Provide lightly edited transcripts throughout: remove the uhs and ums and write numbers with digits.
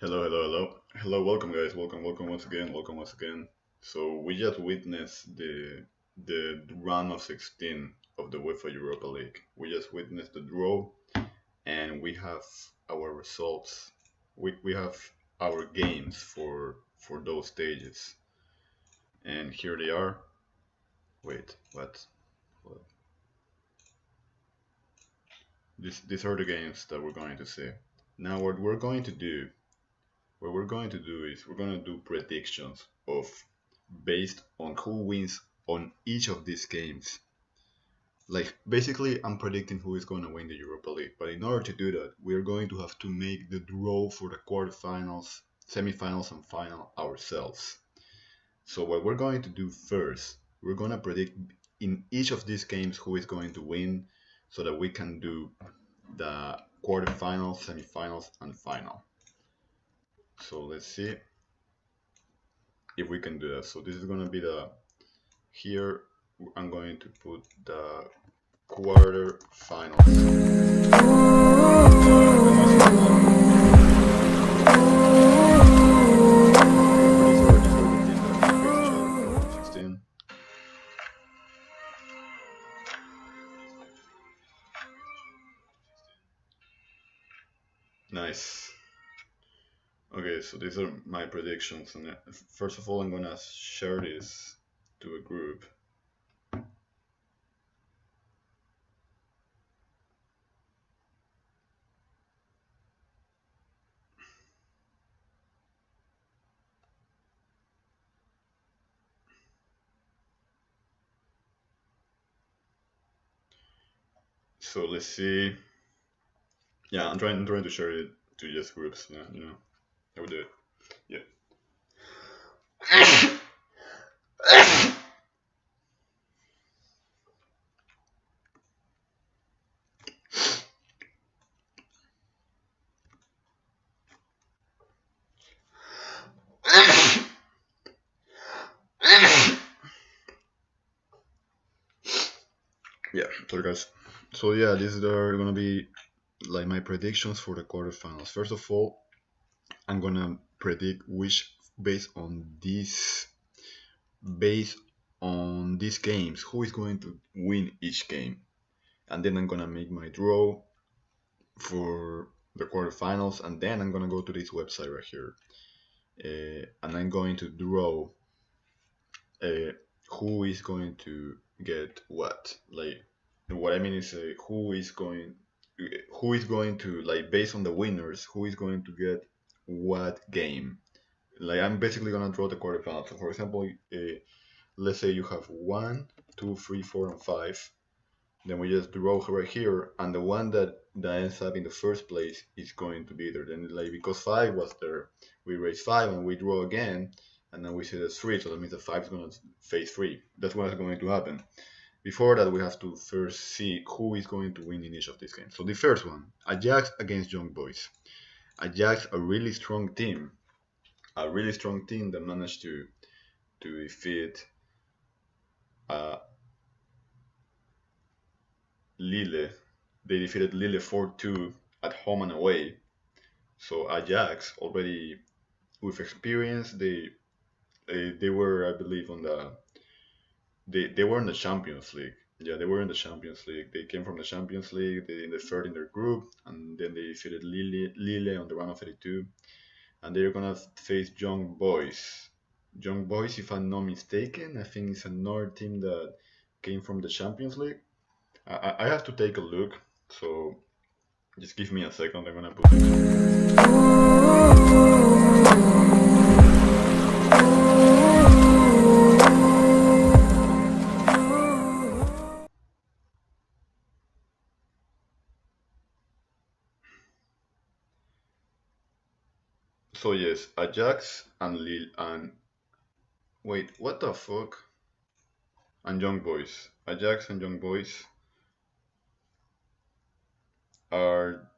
Hello, hello, hello. Hello, welcome guys. Welcome once again. Welcome once again. So we just witnessed the round of 16 of the UEFA Europa League. We just witnessed the draw and we have our results. We have our games for those stages. And here they are. Wait, what? What? These are the games that we're going to see. Now what we're going to do is we're going to do predictions of based on who wins on each of these games. Like basically, I'm predicting who is going to win the Europa League. But in order to do that, we are going to have to make the draw for the quarterfinals, semifinals, and final ourselves. So what we're going to do first, we're going to predict in each of these games who is going to win, so that we can do the quarterfinals, semifinals, and final. So let's see if we can do that. So this is going to be the here. I'm going to put the quarterfinals. Nice. Okay, so these are my predictions, and first of all, I'm gonna share this to a group. So let's see. Yeah, I'm trying to share it to just groups. Yeah, I would do it. Yeah. Yeah, sorry guys. So yeah, these are gonna be like my predictions for the quarterfinals. First of all, I'm gonna predict which based on these games who is going to win each game, and then I'm gonna make my draw for the quarterfinals, and then I'm gonna go to this website right here, and I'm going to draw uh, who is going to get what. Like what I mean is who is going to, like, based on the winners, who is going to get what game. Like I'm basically gonna draw the quarterfinals. So for example, let's say you have 1, 2, 3, 4, and 5. Then we just draw right here, and the one that ends up in the first place is going to be there. Then, like, because 5 was there, we raise 5 and we draw again, and then we see there's 3, so that means the 5 is going to face 3. That's what is going to happen. Before that, we have to first see who is going to win in each of these games. So the first one, Ajax against Young Boys. Ajax, a really strong team, that managed to defeat uh, Lille. They defeated Lille 4-2 at home and away. So Ajax already with experience, they were, I believe, on they were in the Champions League. Yeah, they were in the Champions League. They came from the Champions League. They in the third in their group, and then they defeated Lille on the round of 32, and they're gonna face Young Boys. Young Boys, if I'm not mistaken, I think it's another team that came from the Champions League. I have to take a look, so just give me a second. I'm gonna put it. So yes, Ajax and Lille and wait, what the fuck? And Young Boys. Ajax and Young Boys are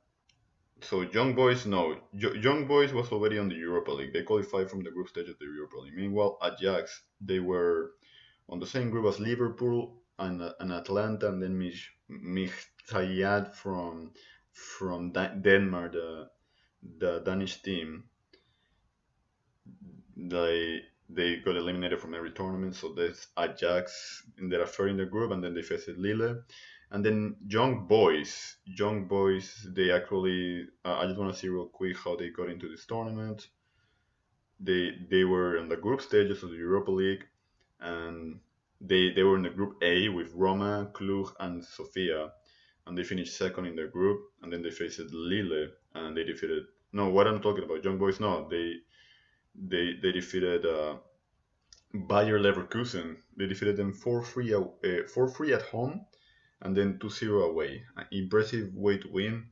so Young Boys. No, Young Boys was already on the Europa League. They qualified from the group stage of the Europa League. Meanwhile, Ajax, they were on the same group as Liverpool and Atlanta, and then Mijtayad from Denmark, the Danish team. They got eliminated from every tournament. So there's Ajax in the third in the group, and then they faced Lille, and then Young Boys. Young Boys, they actually. I just want to see real quick how they got into this tournament. They were in the group stages of the Europa League, and they were in the group A with Roma, Cluj, and Sofia, and they finished second in their group. And then they faced Lille, and they defeated. No, what I'm talking about, Young Boys. No, they defeated Bayer Leverkusen. They defeated them 4-3 at home, and then 2-0 away. An impressive way to win.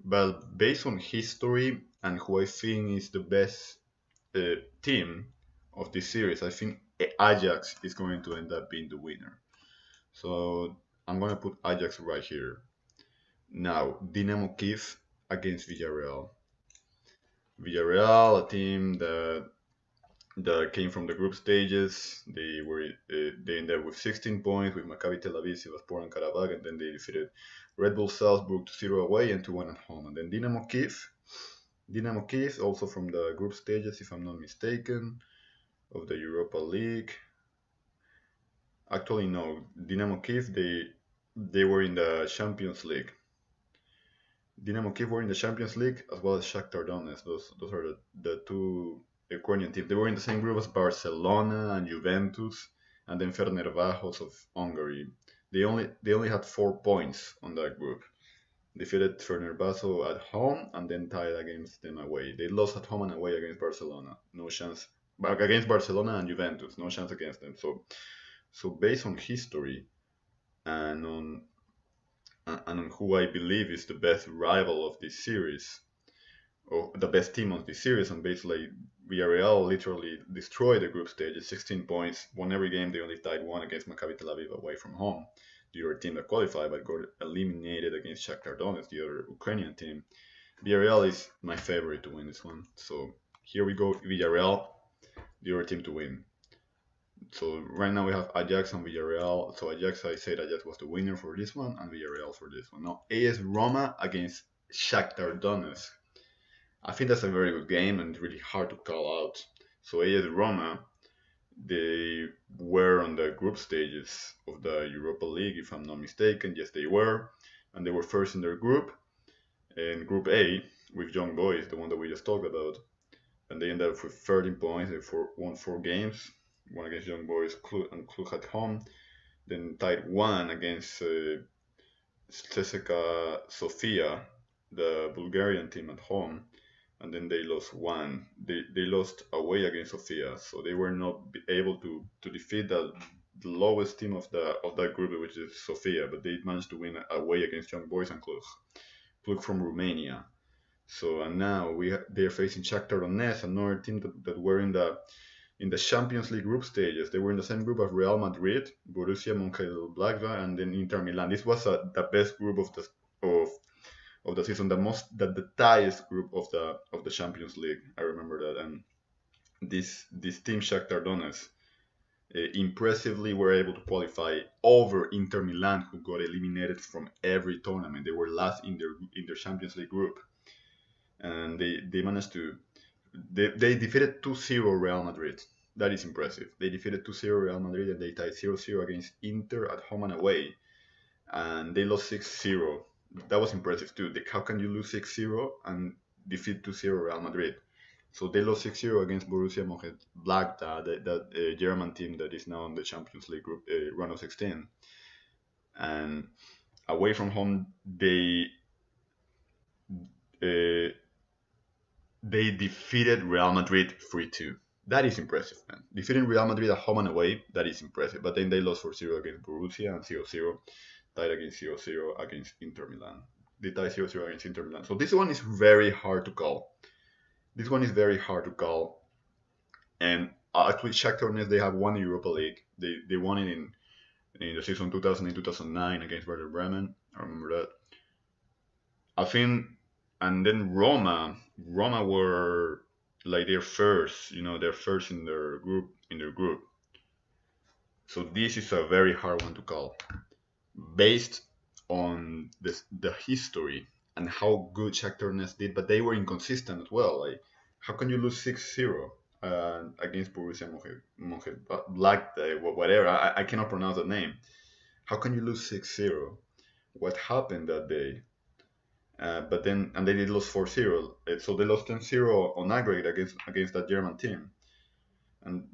But based on history and who I think is the best team of this series, I think Ajax is going to end up being the winner. So I'm going to put Ajax right here. Now, Dynamo Kiev against Villarreal. Villarreal, a team that came from the group stages. They ended up with 16 points with Maccabi Tel Aviv, Sivasspor, and Karabakh, and then they defeated Red Bull Salzburg 2-0 away and 2-1 at home. And then Dynamo Kiev, also from the group stages, if I'm not mistaken, of the Europa League. Actually, no, Dynamo Kiev, they were in the Champions League. Dynamo Kiev were in the Champions League as well as Shakhtar Donetsk. Those are the two Ukrainian teams. They were in the same group as Barcelona and Juventus, and then Fenerbahce of Hungary. They only had 4 points on that group. Defeated Fenerbahce at home and then tied against them away. They lost at home and away against Barcelona. No chance. But against Barcelona and Juventus, no chance against them. So based on history and on who I believe is the best rival of this series, or the best team of this series, and basically Villarreal literally destroyed the group stage, 16 points, won every game. They only tied one against Maccabi Tel Aviv away from home, the other team that qualified but got eliminated against Shakhtar Donetsk, the other Ukrainian team. Villarreal is my favorite to win this one. So here we go, Villarreal, the other team to win. So right now we have Ajax and Villarreal. So Ajax, I said Ajax was the winner for this one, and Villarreal for this one. Now AS Roma against Shakhtar Donetsk. I think that's a very good game and really hard to call out. So AS Roma, they were on the group stages of the Europa League, if I'm not mistaken. Yes, they were, and they were first in their group, in Group A with Young Boys, the one that we just talked about, and they ended up with 13 points. They won 4 games, one against Young Boys and Cluj at home, then tied one against CSKA Sofia, the Bulgarian team at home, and then they lost one. They lost away against Sofia, so they were not able to defeat the lowest team of that group, which is Sofia, but they managed to win away against Young Boys and Cluj from Romania. So and now they're facing Shakhtar Donetsk, another team that were in the Champions League group stages. They were in the same group as Real Madrid, Borussia Mönchengladbach, and then Inter Milan. This was the best group of the season, the tightest group of the Champions League. I remember that. And this team Shakhtar Donetsk impressively were able to qualify over Inter Milan, who got eliminated from every tournament. They were last in their Champions League group, and they managed to. They defeated 2-0 Real Madrid. That is impressive. They defeated 2-0 Real Madrid, and they tied 0-0 against Inter at home and away, and they lost 6-0. That was impressive too. How can you lose 6-0 and defeat 2-0 Real Madrid? So they lost 6-0 against Borussia Mönchengladbach, that German team that is now in the Champions League group round of 16. And away from home, they defeated Real Madrid 3-2. That is impressive, man. Defeating Real Madrid at home and away, that is impressive. But then they lost 4-0 against Borussia and 0-0. Tied against 0-0 against Inter Milan. They tied 0-0 against Inter Milan. So this one is very hard to call. And actually, Shakhtar Donetsk, they have won the Europa League. They won it in the season 2008-2009 against Werder Bremen. I remember that. I think, and then Roma were like their first in their group. So this is a very hard one to call, based on the history and how good Shakhtar Donetsk did, but they were inconsistent as well. Like, how can you lose 6-0 against Borussia Black, whatever. I cannot pronounce the name. How can you lose 6-0? What happened that day? But then, and they did lose 4-0. So they lost 10-0 on aggregate against that German team. And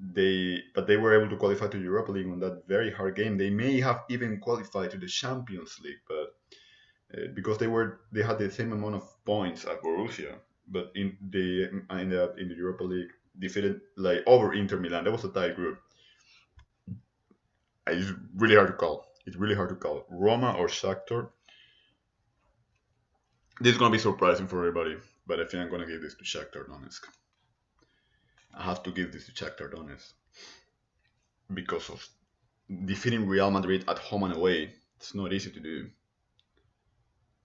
but they were able to qualify to Europa League on that very hard game. They may have even qualified to the Champions League, but because they had the same amount of points at Borussia, but in the Europa League defeated like over Inter Milan. That was a tight group. It's really hard to call. It's really hard to call Roma or Shakhtar. This is gonna be surprising for everybody, but I think I'm gonna give this to Shakhtar Donetsk. I have to give this to Shakhtar Donetsk because of defeating Real Madrid at home and away. It's not easy to do.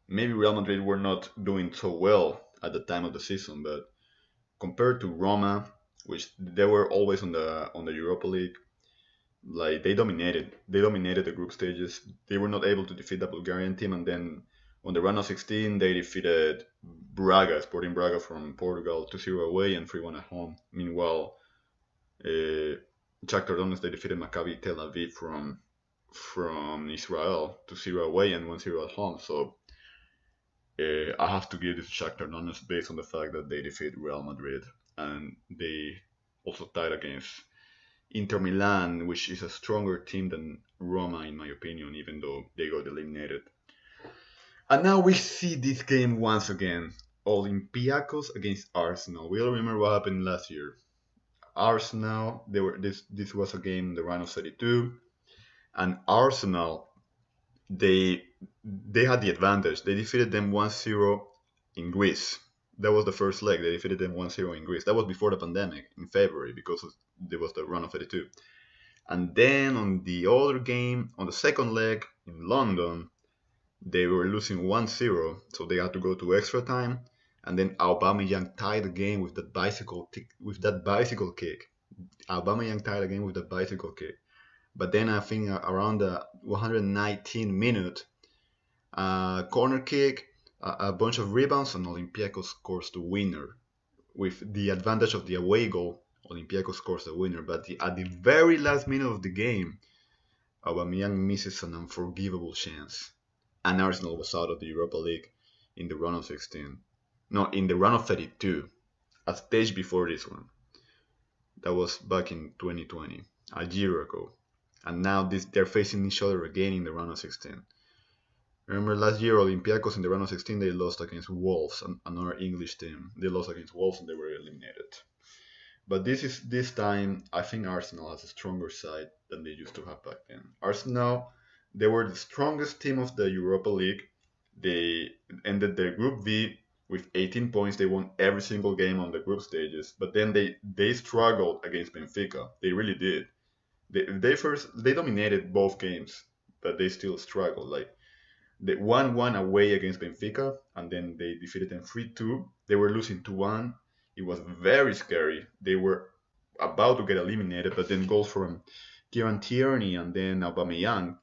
Maybe Real Madrid were not doing so well at the time of the season, but compared to Roma, which they were always on the Europa League, like they dominated. They dominated the group stages. They were not able to defeat the Bulgarian team, and then on the round of 16 they defeated Sporting Braga from Portugal 2-0 away and 3-1 at home. Meanwhile, Shakhtar Donetsk, they defeated Maccabi Tel Aviv from Israel 2-0 away and 1-0 at home. So I have to give this to Shakhtar Donetsk based on the fact that they defeated Real Madrid and they also tied against Inter Milan, which is a stronger team than Roma in my opinion, even though they got eliminated. And now we see this game once again. Olympiacos against Arsenal. We all remember what happened last year. Arsenal, this was a game in the round of 32, and Arsenal, they had the advantage. They defeated them 1-0 in Greece. That was the first leg. They defeated them 1-0 in Greece. That was before the pandemic in February because there was the round of 32. And then on the other game, on the second leg in London, they were losing 1-0, so they had to go to extra time. And then Aubameyang tied the game with that bicycle kick. Aubameyang tied the game with that bicycle kick. But then I think around the 119th minute, corner kick, a bunch of rebounds, and Olympiacos scores the winner. With the advantage of the away goal, Olympiacos scores the winner. But at the very last minute of the game, Aubameyang misses an unforgivable chance. And Arsenal was out of the Europa League in the round of 16. No, in the round of 32, a stage before this one. That was back in 2020, a year ago. And now they're facing each other again in the round of 16. Remember last year, Olympiacos in the round of 16, they lost against Wolves, another English team. They lost against Wolves and they were eliminated. But this time, I think Arsenal has a stronger side than they used to have back then. Arsenal, they were the strongest team of the Europa League. They ended their Group V with 18 points. They won every single game on the group stages. But then they struggled against Benfica. They really did. They dominated both games, but they still struggled. Like they 1-1 away against Benfica, and then they defeated them 3-2. They were losing 2-1. It was very scary. They were about to get eliminated, but then goals from Kieran Tierney and then Aubameyang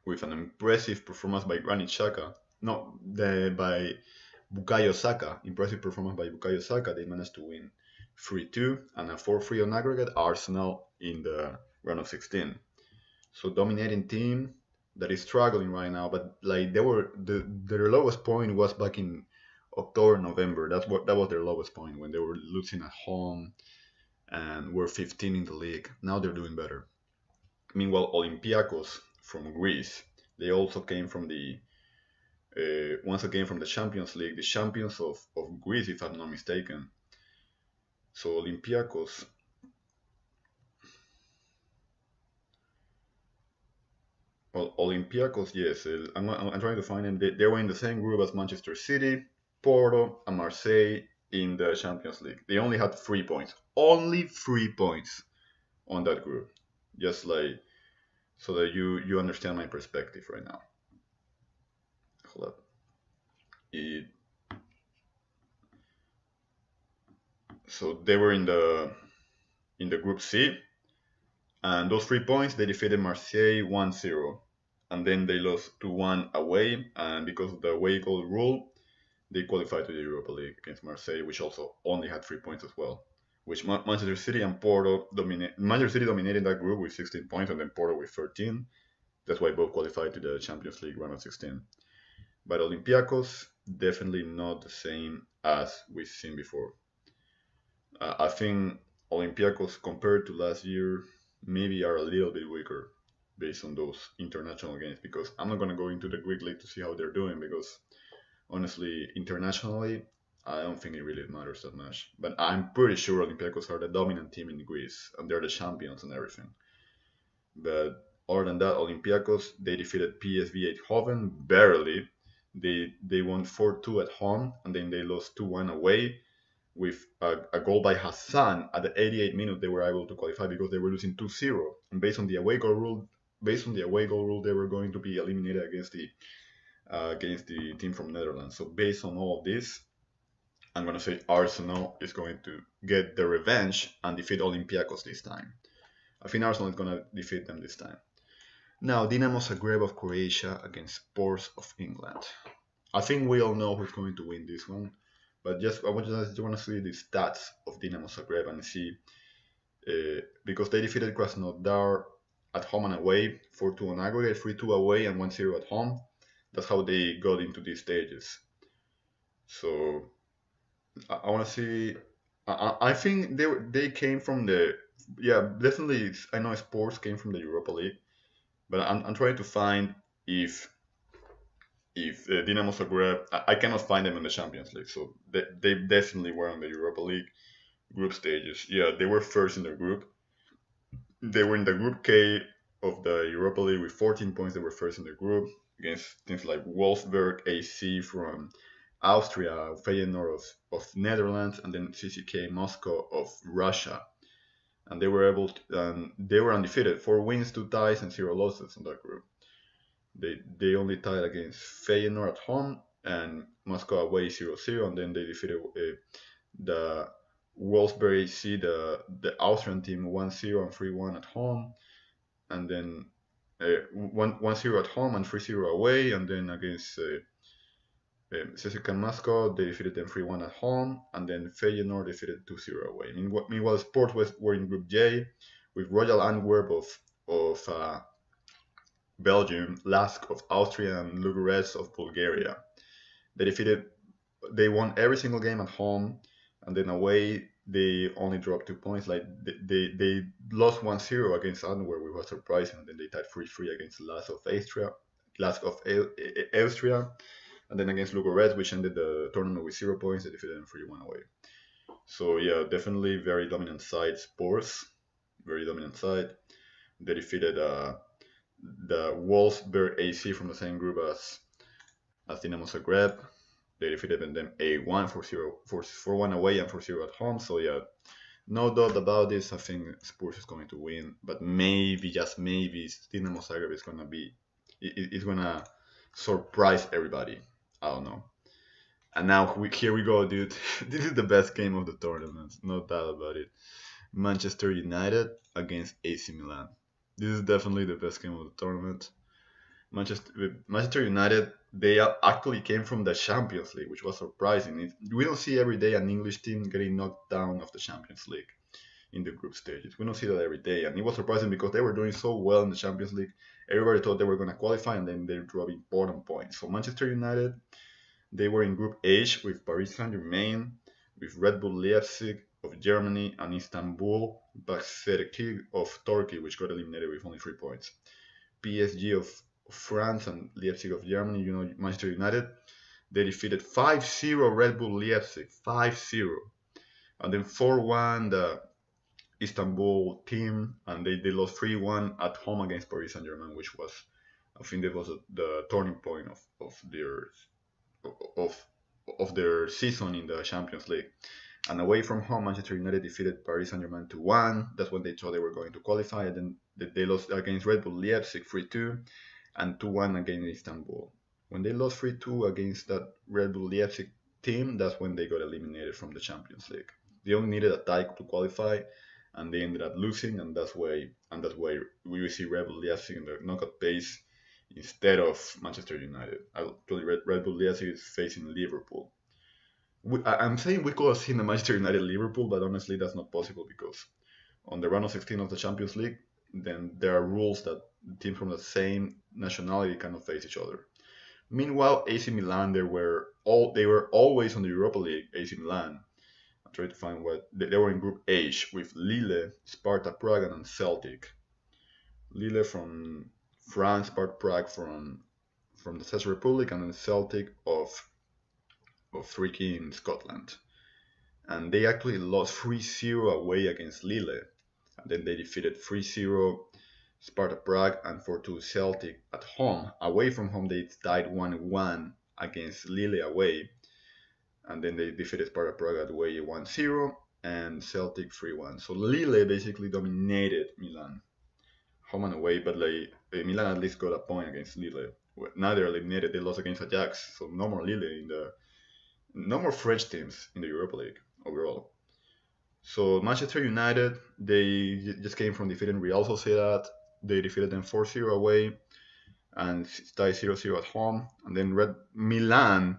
with an impressive performance by Granit Xhaka. By Bukayo Saka. Impressive performance by Bukayo Saka. They managed to win 3-2 and a 4-3 on aggregate. Arsenal in the round of 16. So dominating team that is struggling right now, but like their lowest point was back in October, November. That was their lowest point when they were losing at home and were 15 in the league. Now they're doing better. Meanwhile, Olympiacos from Greece, they also came from once again from the Champions League, the champions of Greece, if I'm not mistaken. So Olympiacos, yes, I'm trying to find them. They were in the same group as Manchester City, Porto, and Marseille in the Champions League. They only had 3 points. Only 3 points on that group. Just like, so that you understand my perspective right now. Hold up. So they were in the group C, and those 3 points they defeated Marseille 1-0, and then they lost 2-1 away, and because of the away goal rule, they qualified to the Europa League against Marseille, which also only had 3 points as well. which Manchester City and Porto dominate. Manchester City dominated that group with 16 points, and then Porto with 13. That's why both qualified to the Champions League round of 16. But Olympiacos definitely not the same as we've seen before. I think Olympiacos compared to last year maybe are a little bit weaker based on those international games because I'm not going to go into the Greek league to see how they're doing because honestly, internationally, I don't think it really matters that much. But I'm pretty sure Olympiacos are the dominant team in Greece and they're the champions and everything. But other than that, Olympiacos they defeated PSV Eindhoven barely. They won 4-2 at home and then they lost 2-1 away with a goal by Hassan at the 88th minute. They were able to qualify because they were losing 2-0. And based on the away goal rule, they were going to be eliminated against the team from Netherlands. So based on all of this, I'm gonna say Arsenal is going to get the revenge and defeat Olympiacos this time. I think Arsenal is gonna defeat them this time. Now, Dinamo Zagreb of Croatia against Spurs of England. I think we all know who's going to win this one, but I want to see the stats of Dinamo Zagreb and see because they defeated Krasnodar at home and away, 4-2 on aggregate, 3-2 away, and 1-0 at home. That's how they got into these stages. So I want to see. I think they came from the definitely. I know sports came from the Europa League, but I'm trying to find if Dinamo Zagreb. I cannot find them in the Champions League, so they definitely were on the Europa League group stages. Yeah, they were first in the group. They were in the Group K of the Europa League with 14 points. They were first in the group against teams like Wolfsburg, AC from Austria, Feyenoord of Netherlands, and then CCK Moscow of Russia. And they were they were undefeated, 4 wins, 2 ties, and 0 losses in that group. They only tied against Feyenoord at home and Moscow away 0-0, and then they defeated the Wolfsburg AC, the Austrian team 1-0 and 3-1 at home, and then 1-0 at home and 3-0 away, and then against CSKA Moscow they defeated them 3-1 at home, and then Feyenoord defeated 2-0 away. Meanwhile, Sport were in Group J with Royal Antwerp of Belgium, Lask of Austria, and Ludogorets of Bulgaria. They won every single game at home, and then away they only dropped 2 points. Like they lost 1-0 against Antwerp, which was surprising. And then they tied 3-3 against Lask of Austria, and then against Ludogorets, which ended the tournament with 0 points. They defeated them 3-1 away. So yeah, definitely very dominant side. Spurs, very dominant side. They defeated the Wolfsburg AC from the same group as Dinamo Zagreb. They defeated them 8-1, 4-1 away, and 4-0 at home. So yeah, no doubt about this. I think Spurs is going to win, but maybe, just maybe, Dinamo Zagreb is gonna be, it's gonna surprise everybody. I don't know. And now here we go, dude. This is the best game of the tournament, no doubt about it. Manchester United against AC Milan. This is definitely the best game of the tournament. Manchester United, they actually came from the Champions League, which was surprising. We don't see every day an English team getting knocked down of the Champions League in the group stages. We don't see that every day, and it was surprising because they were doing so well in the Champions League. Everybody thought they were going to qualify, and then they dropped important points. So Manchester United, they were in Group H with Paris Saint-Germain, with Red Bull Leipzig of Germany, and Istanbul Başakşehir of Turkey, which got eliminated with only 3 points. PSG of France and Leipzig of Germany, Manchester United, they defeated 5-0 Red Bull Leipzig, 5-0. And then 4-1 the Istanbul team, and they lost 3-1 at home against Paris Saint-Germain, which was, I think that was the turning point of their season in the Champions League. And away from home, Manchester United defeated Paris Saint-Germain 2-1. That's when they thought they were going to qualify. And then they lost against Red Bull Leipzig 3-2 and 2-1 against Istanbul. When they lost 3-2 against that Red Bull Leipzig team, that's when they got eliminated from the Champions League. They only needed a tie to qualify, and they ended up losing, and that's why we will see Red Bull Leipzig in the knockout phase instead of Manchester United. Actually, Red Bull Leipzig is facing Liverpool. I'm saying we could have seen the Manchester United Liverpool, but honestly, that's not possible because on the round of 16 of the Champions League, then there are rules that teams from the same nationality cannot face each other. Meanwhile, AC Milan, they were always on the Europa League. AC Milan. I'm trying to find what they were in Group H with Lille, Sparta Prague, and Celtic. Lille from France, Sparta Prague from the Czech Republic, and then Celtic of freaking Scotland. And they actually lost 3-0 away against Lille. And then they defeated 3-0 Sparta Prague and 4-2 Celtic at home. Away from home, they tied 1-1 against Lille away. And then they defeated Sparta Prague away 1-0 and Celtic 3-1. So Lille basically dominated Milan, home and away, but Milan at least got a point against Lille. Now they're eliminated. They lost against Ajax, so no more Lille no more French teams in the Europa League overall. So Manchester United, they just came from defeating Real Sociedad. They defeated them 4-0 away and tied 0-0 at home. And then Milan,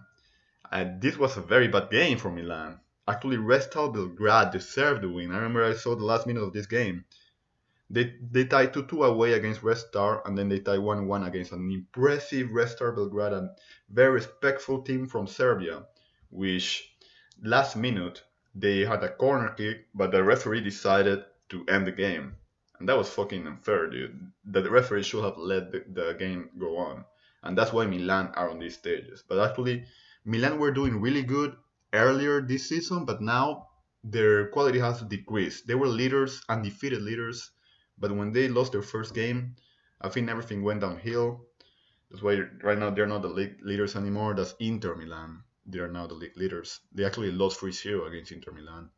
this was a very bad game for Milan. Actually, Red Star Belgrade deserved the win. I remember I saw the last minute of this game. They tied 2-2 away against Red Star, and then they tied 1-1 against an impressive Red Star Belgrade and very respectful team from Serbia, which last minute they had a corner kick, but the referee decided to end the game. And that was fucking unfair, dude. The referee should have let the game go on. And that's why Milan are on these stages. But actually, Milan were doing really good earlier this season, but now their quality has decreased. They were leaders, undefeated leaders, but when they lost their first game, I think everything went downhill. That's why right now they're not the league leaders anymore. That's Inter Milan. They are now the league leaders. They actually lost 3-0 against Inter Milan.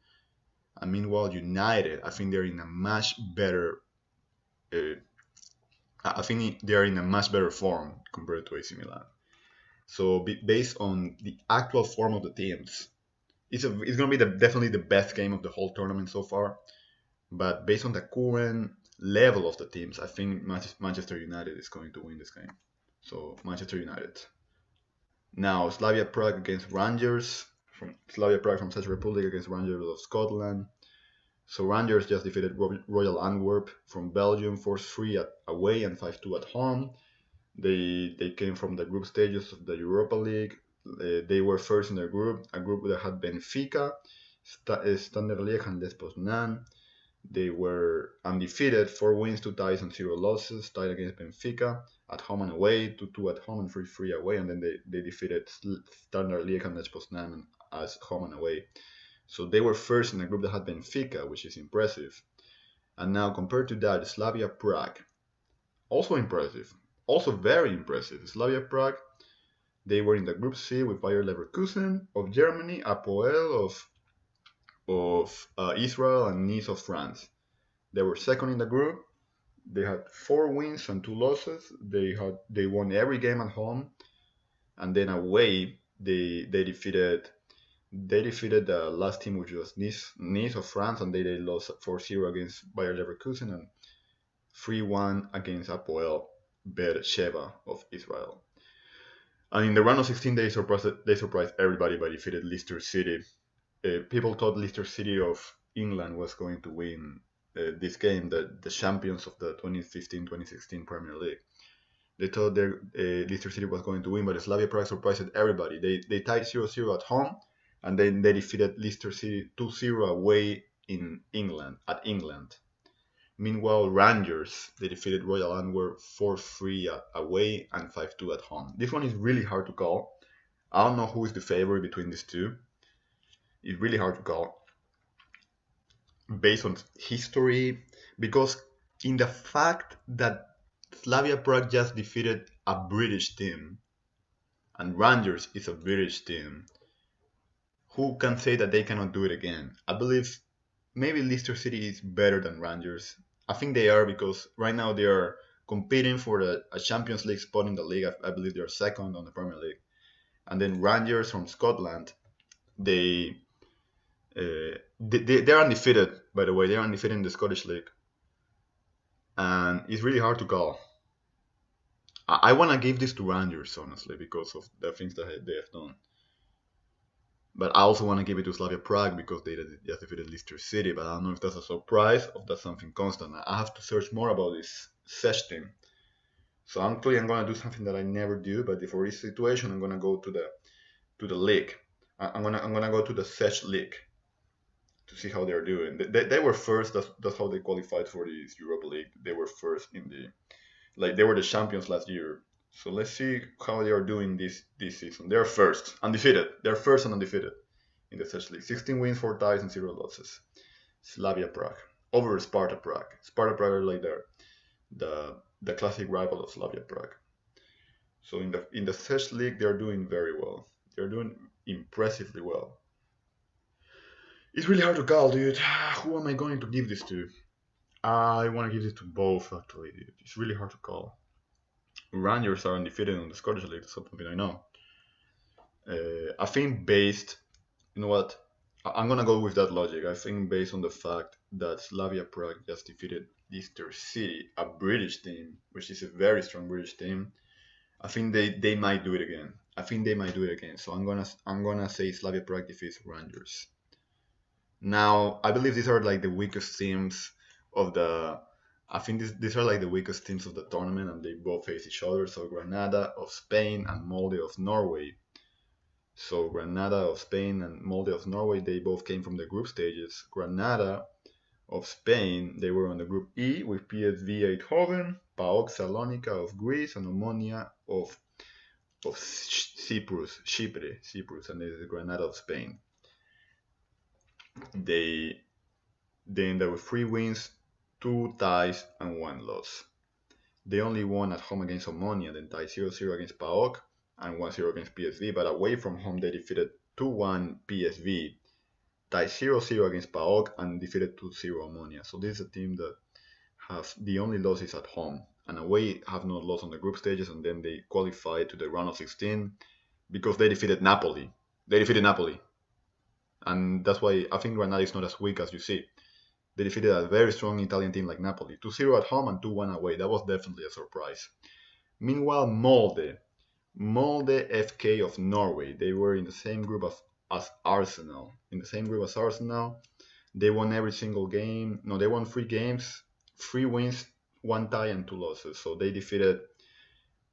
And meanwhile, United, I think they're in a much better. I think they are in a much better form compared to AC Milan. So based on the actual form of the teams, it's going to be definitely the best game of the whole tournament so far. But based on the current level of the teams, I think Manchester United is going to win this game. So Manchester United. Now Slavia Prague against Rangers. Slavia Prague from Czech Republic against Rangers of Scotland. So Rangers just defeated Royal Antwerp from Belgium 4-3 away and 5-2 at home. They came from the group stages of the Europa League. They were first in their group, a group that had Benfica, Standard Liège, and Les Poznan. They were undefeated, 4 wins, 2 ties, and 0 losses, tied against Benfica at home and away, 2-2 at home and 3-3 away, and then they defeated Standard Liège and Les Poznan as home and away. So they were first in a group that had Benfica, which is impressive. And now compared to that, Slavia Prague, also impressive, also very impressive. Slavia Prague, they were in the Group C with Bayer Leverkusen of Germany, Apoel of Israel, and Nice of France. They were second in the group. They had 4 wins and 2 losses. They won every game at home, and then away they defeated the last team, which was Nice of France, and they lost 4-0 against Bayer Leverkusen and 3-1 against Apoel Beersheba of Israel. And in the round of 16, they surprised everybody by defeated Leicester City. People thought Leicester City of England was going to win this game, the champions of the 2015-2016 Premier League. They thought Leicester City was going to win, but Slavia Prague surprised everybody. They tied 0-0 at home, and then they defeated Leicester City 2-0 away in England. Meanwhile, Rangers, they defeated Royal Antwerp 4-3 away and 5-2 at home. This one is really hard to call. I don't know who is the favorite between these two. It's really hard to call based on history, because in the fact that Slavia Prague just defeated a British team and Rangers is a British team, who can say that they cannot do it again? I believe maybe Leicester City is better than Rangers. I think they are, because right now they are competing for a Champions League spot in the league. I believe they are second on the Premier League. And then Rangers from Scotland, they're undefeated, by the way. They're undefeated in the Scottish League. And it's really hard to call. I want to give this to Rangers, honestly, because of the things that they have done. But I also want to give it to Slavia Prague because they just defeated Leicester City. But I don't know if that's a surprise or that's something constant. I have to search more about this Sesh team. So actually, I'm gonna do something that I never do. But for this situation, I'm gonna go to the league. I'm gonna go to the Sesh League to see how they're doing. They were first. That's how they qualified for this Europa League. They were first in the they were the champions last year. So let's see how they are doing this season. They're first, undefeated. They're first and undefeated in the Dutch league. 16 wins, 4 ties, and 0 losses. Slavia Prague over Sparta Prague. Sparta Prague are like the classic rival of Slavia Prague. So in the Dutch league, they're doing very well. They're doing impressively well. It's really hard to call, dude. Who am I going to give this to? I want to give this to both, actually, dude. It's really hard to call. Rangers are undefeated in the Scottish League, that's something I know. I think you know what? I'm gonna go with that logic. I think based on the fact that Slavia Prague just defeated Leicester City, a British team, which is a very strong British team, I think they might do it again. So I'm gonna say Slavia Prague defeats Rangers. Now I believe these are like the weakest teams of the. I think these are like the weakest teams of the tournament, and they both face each other. So Granada of Spain and Molde of Norway. So Granada of Spain and Molde of Norway, they both came from the group stages. Granada of Spain, they were on the group E with PSV Eindhoven, PAOK Salonika of Greece, and Omonia of Cyprus, and this is Granada of Spain. They ended with 3 wins, 2 ties, and 1 loss. They only won at home against Omonia, then tied 0-0 against PAOK, and 1-0 against PSV, but away from home they defeated 2-1 PSV, tied 0-0 against PAOK, and defeated 2-0 Omonia. So this is a team that has the only losses at home, and away have not lost on the group stages, and then they qualified to the round of 16 because they defeated Napoli. And that's why I think Granada is not as weak as you see. They defeated a very strong Italian team like Napoli, 2-0 at home and 2-1 away. That was definitely a surprise. Meanwhile, Molde FK of Norway, they were in the same group as Arsenal. They won every single game. No, they won 3 games, 3 wins, 1 tie, and 2 losses. So they defeated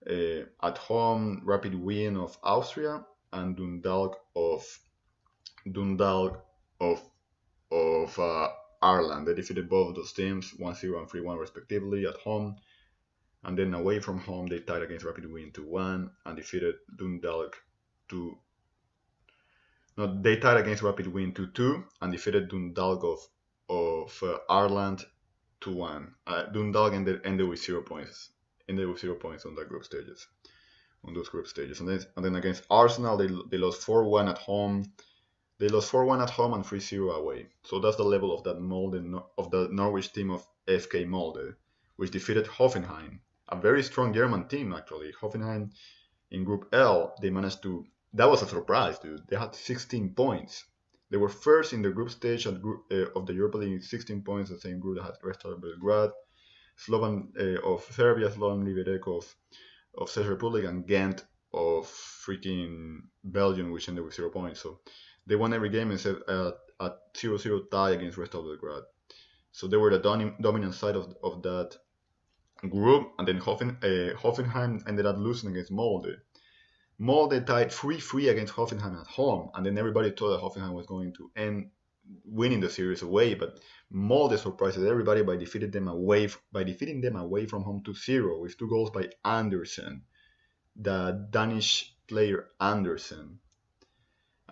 at home Rapid Wien of Austria and Dundalk of Ireland. They defeated both of those teams 1-0 and 3-1 respectively at home. And then away from home, they tied against Rapid Wien 2-1 and defeated Dundalk they tied against Rapid Wien 2-2 and defeated Dundalk of Ireland 2-1. Dundalk ended with 0 points. On those group stages. And then against Arsenal, they lost 4-1 at home. They lost 4-1 at home and 3-0 away. So that's the level of the Norwich team of FK Molde, which defeated Hoffenheim, a very strong German team actually. Hoffenheim in Group L, they managed to. That was a surprise, dude. They had 16 points. They were first in the group stage of the Europa League, 16 points, the same group that had Red Star Belgrade, Slovan of Serbia, Slovan Liberec of Czech Republic, and Ghent of freaking Belgium, which ended with 0 points. So they won every game except a 0-0 tie against Red Star Belgrade. So they were the dominant side of that group, and then Hoffenheim ended up losing against Molde. Molde tied 3-3 against Hoffenheim at home, and then everybody thought that Hoffenheim was going to end winning the series away, but Molde surprised everybody by defeating them away from home 2-0 with 2 goals by Andersen, the Danish player Andersen.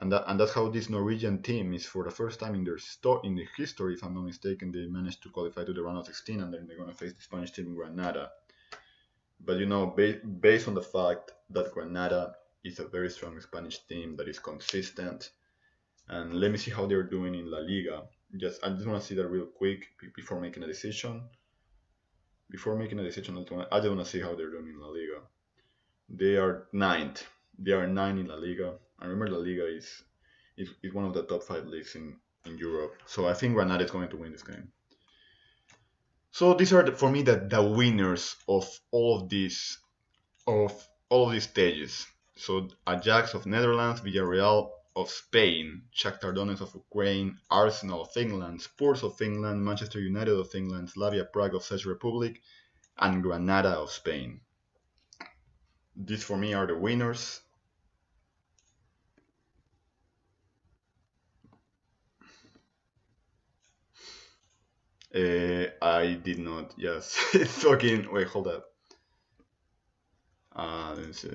And that's how this Norwegian team is, for the first time in their history, if I'm not mistaken, they managed to qualify to the round of 16, and then they're going to face the Spanish team Granada. But based on the fact that Granada is a very strong Spanish team that is consistent, and let me see how they're doing in La Liga. I just want to see that real quick before making a decision. I just want to see how they're doing in La Liga. They are 9th. They are 9 in La Liga. I remember La Liga is one of the top 5 leagues in Europe. So I think Granada is going to win this game. So these are for me the winners of all of these stages. So Ajax of Netherlands, Villarreal of Spain, Shakhtar Donetsk of Ukraine, Arsenal of England, Spurs of England, Manchester United of England, Slavia Prague of Czech Republic, and Granada of Spain. These for me are the winners. I did not. Yes, it's fucking. Wait, hold up. Let me see.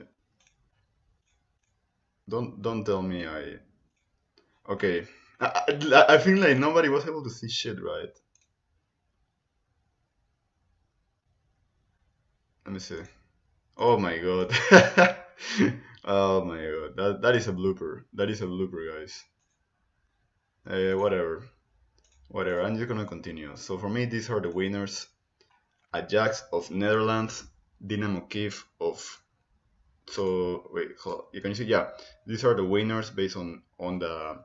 Don't tell me I. Okay. I think like nobody was able to see shit, right? Let me see. Oh my god. Oh my god. That is a blooper. That is a blooper, guys. Whatever. Whatever. I'm just gonna continue. So for me, these are the winners. Ajax of Netherlands, Dynamo Kiev of. So wait, you can see, yeah, these are the winners based on the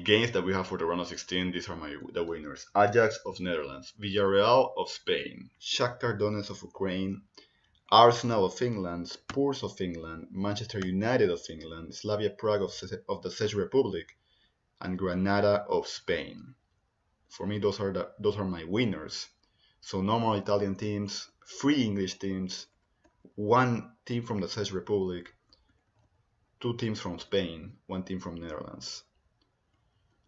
games that we have for the round of 16. These are the winners: Ajax of Netherlands, Villarreal of Spain, Shakhtar Donetsk of Ukraine, Arsenal of England, Spurs of England, Manchester United of England, Slavia Prague of the Czech Republic, and Granada of Spain. For me, those are my winners. So normal Italian teams, 3 English teams, 1 team from the Czech Republic, 2 teams from Spain, 1 team from Netherlands.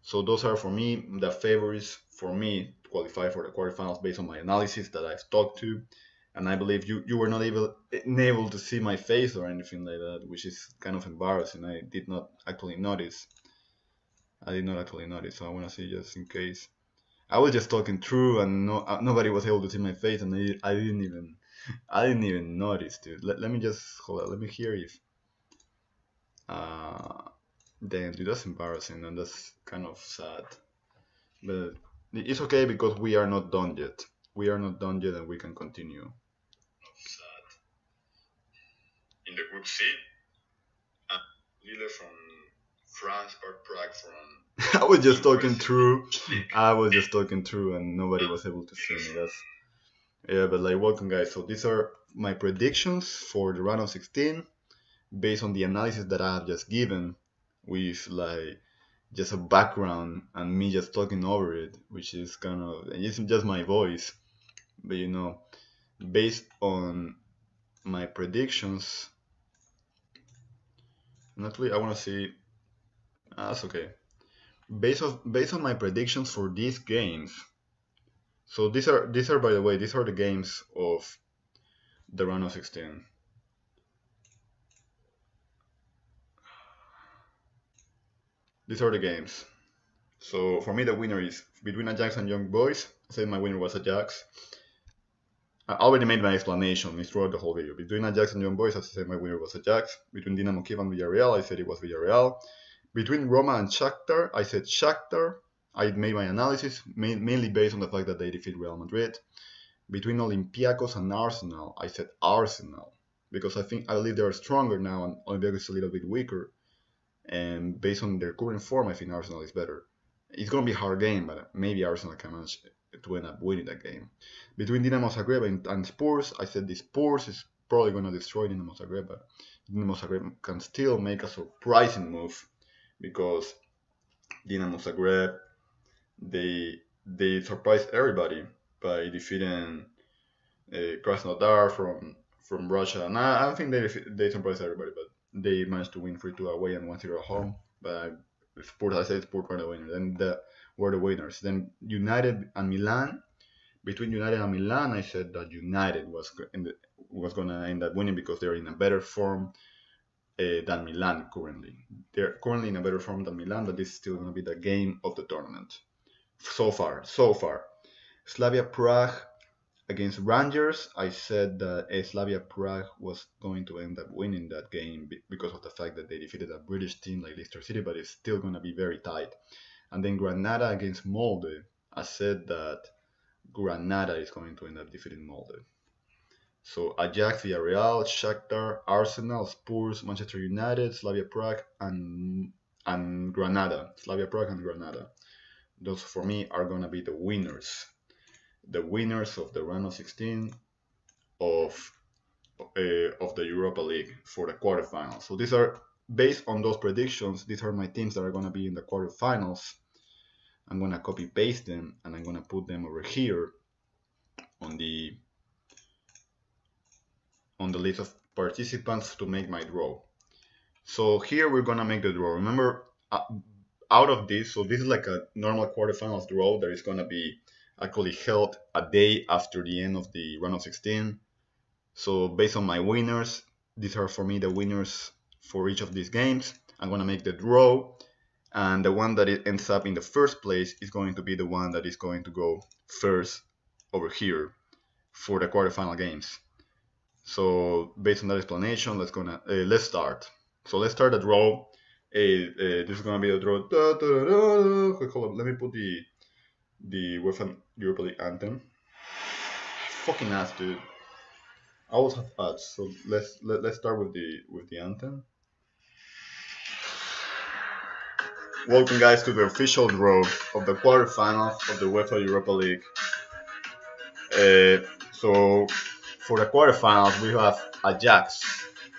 So those are for me the favorites for me to qualify for the quarterfinals based on my analysis that I've talked to. And I believe you were not able to see my face or anything like that, which is kind of embarrassing. I did not actually notice. So I want to see just in case. I was just talking through, and nobody was able to see my face, and I didn't even notice, dude. Let me just hold on. Let me hear if. Damn, dude, that's embarrassing, and that's kind of sad. But it's okay because we are not done yet. We are not done yet, and we can continue. Sad. In the group C, Lille from France, Prague from. I was just talking through. And nobody was able to see me. But like, welcome, guys. So these are my predictions for the round of 16, based on the analysis that I have just given, with like just a background and me just talking over it, which is it's just my voice. But based on my predictions, naturally, I want to see. That's okay. Based on my predictions for these games. So these are by the way, these are the games of the round of 16. These are the games. So for me, the winner is between Ajax and Young Boys. I said my winner was Ajax. I already made my explanation throughout the whole video. Between Ajax and Young Boys, I said my winner was Ajax. Between Dynamo Kiev and Villarreal, I said it was Villarreal. Between Roma and Shakhtar, I said Shakhtar. I made my analysis mainly based on the fact that they defeat Real Madrid. Between Olympiacos and Arsenal, I said Arsenal, because I believe they are stronger now and Olympiacos is a little bit weaker. And based on their current form, I think Arsenal is better. It's going to be a hard game, but maybe Arsenal can manage to end up winning that game. Between Dinamo Zagreb and Spurs, I said the Spurs is probably going to destroy Dinamo Zagreb, but Dinamo Zagreb can still make a surprising move, because Dinamo Zagreb, they surprised everybody by defeating Krasnodar from Russia. And I don't think they surprised everybody, but they managed to win 3-2 away and 1-0 at home. But I said Spurs were the winners. Then were the winners. Then United and Milan. Between United and Milan, I said that United was going to end up winning because they're in a better form than Milan currently. They're currently in a better form than Milan, but this is still going to be the game of the tournament. So far. Slavia Prague against Rangers, I said that Slavia Prague was going to end up winning that game because of the fact that they defeated a British team like Leicester City, but it's still going to be very tight. And then Granada against Molde, I said that Granada is going to end up defeating Molde. So Ajax, Villarreal, Shakhtar, Arsenal, Spurs, Manchester United, Slavia Prague, and Granada. Slavia Prague and Granada. Those for me are going to be the winners. The winners of the round of 16 of of the Europa League for the quarterfinals. So these are based on those predictions. These are my teams that are going to be in the quarterfinals. I'm going to copy paste them and I'm going to put them over here on the list of participants to make my draw. So here we're going to make the draw. Remember, out of this, so this is like a normal quarterfinals draw that is going to be actually held a day after the end of the round of 16. So based on my winners, these are for me the winners for each of these games. I'm going to make the draw, and the one that it ends up in the first place is going to be the one that is going to go first over here for the quarterfinal games. So based on that explanation, let's start. So let's start the draw. This is going to be the draw. Hold on, let me put the UEFA Europa League anthem. Fucking ass, dude. I always have ads, so let's start with the anthem. Welcome, guys, to the official draw of the quarterfinals of the UEFA Europa League. So for the quarterfinals, we have Ajax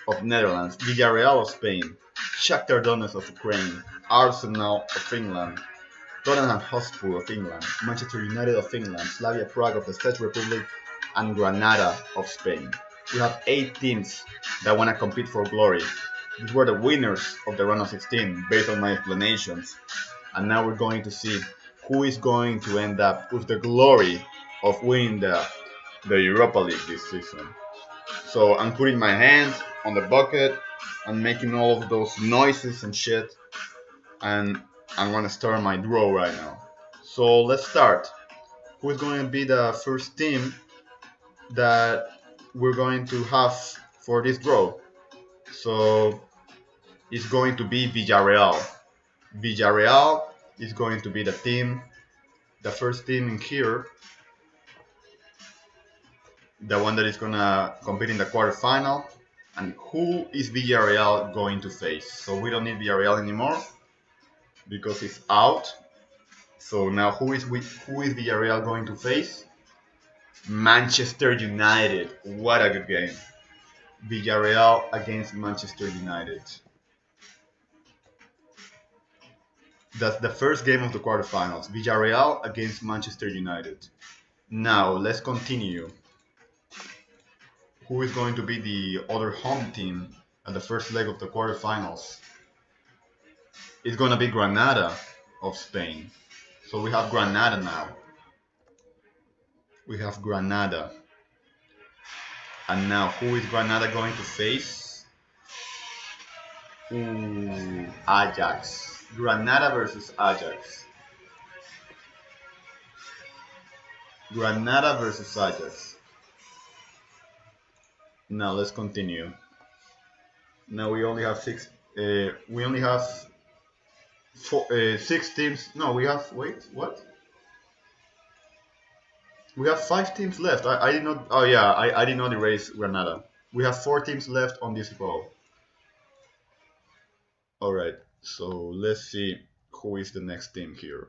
of Netherlands, Villarreal of Spain, Shakhtar Donetsk of Ukraine, Arsenal of England, Tottenham Hotspur of England, Manchester United of England, Slavia Prague of the Czech Republic, and Granada of Spain. We have 8 teams that want to compete for glory. These were the winners of the round of 16 based on my explanations. And now we're going to see who is going to end up with the glory of winning the Europa League this season. So I'm putting my hand on the bucket and making all of those noises and shit. And I'm going to start my draw right now. So let's start. Who is going to be the first team that we're going to have for this draw? So it's going to be Villarreal. Villarreal is going to be the first team in here, the one that is gonna compete in the quarterfinal. And who is Villarreal going to face? So we don't need Villarreal anymore because it's out. So now who is Villarreal going to face? Manchester United. What a good game. Villarreal against Manchester United. That's the first game of the quarterfinals. Villarreal against Manchester United. Now let's continue. Who is going to be the other home team at the first leg of the quarterfinals? It's going to be Granada of Spain. So we have Granada now. We have Granada. And now who is Granada going to face? Ajax. Granada versus Ajax. Granada versus Ajax. Now let's continue. Now we only have 6 teams. No, we have, wait, what? We have 5 teams left. I did not, oh yeah, I did not erase Granada. We have 4 teams left on this row. Alright, so let's see who is the next team here.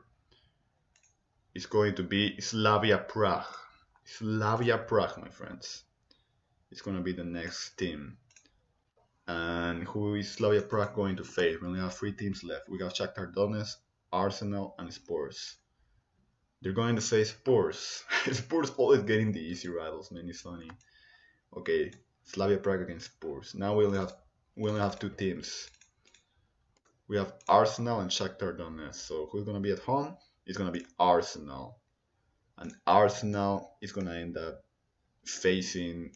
It's going to be Slavia Prague. Slavia Prague, my friends. It's going to be the next team. And who is Slavia Prague going to face? We only have 3 teams left. We got Shakhtar Donetsk, Arsenal, and Spurs. They're going to face Spurs. Spurs always getting the easy rivals, man. It's funny. Okay, Slavia Prague against Spurs. Now we only have 2 teams. We have Arsenal and Shakhtar Donetsk. So who's going to be at home? It's going to be Arsenal. And Arsenal is going to end up facing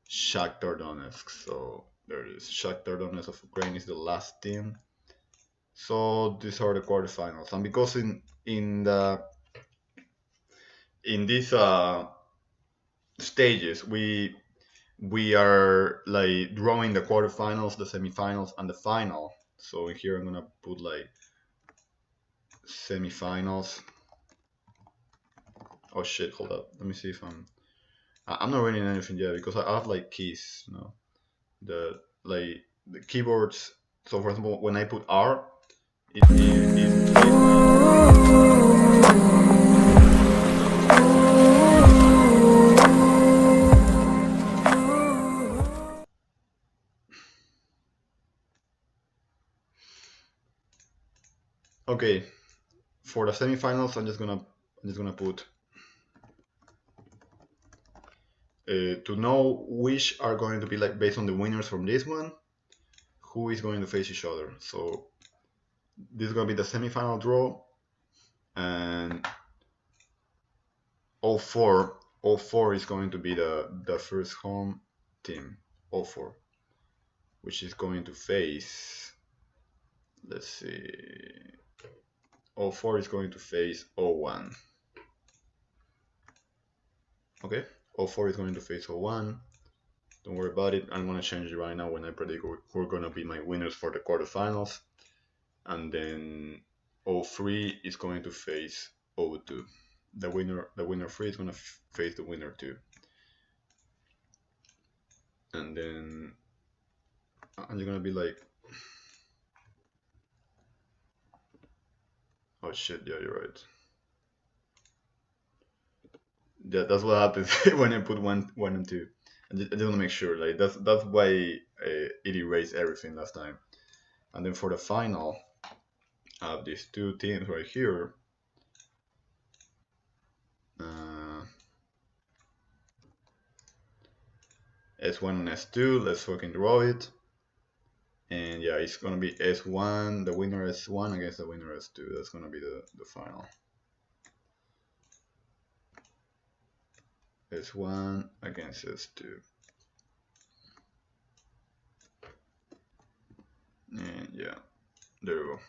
Shakhtar Donetsk. So there it is. Shakhtar Donetsk of Ukraine is the last team. So these are the quarterfinals. And because in these stages we are like drawing the quarterfinals, the semifinals, and the final. So here I'm gonna put like semifinals. Oh shit, hold up. Let me see if I'm not reading anything yet because I have like keys, you know. The keyboards. So for example, when I put R, it is Okay, for the semifinals, I'm just gonna put to know which are going to be like based on the winners from this one, who is going to face each other. So this is gonna be the semifinal draw, and all four is going to be the first home team, all four, which is going to face. Let's see. All four is going to face O1. Okay, all four is going to face O1. Don't worry about it. I'm gonna change it right now when I predict who are gonna be my winners for the quarterfinals, and then O3 is going to face O2. The winner 3 is gonna face the winner 2, and then I'm gonna be like, oh shit, yeah, you're right. Yeah, that's what happens when I put one and two. I just want to make sure, like that's why it erased everything last time. And then for the final, I have these two teams right here. S1 and S2. Let's fucking draw it. And yeah, it's gonna be S1, the winner S1 against the winner S2. That's gonna be the final. S1 against S2. And yeah, there we go.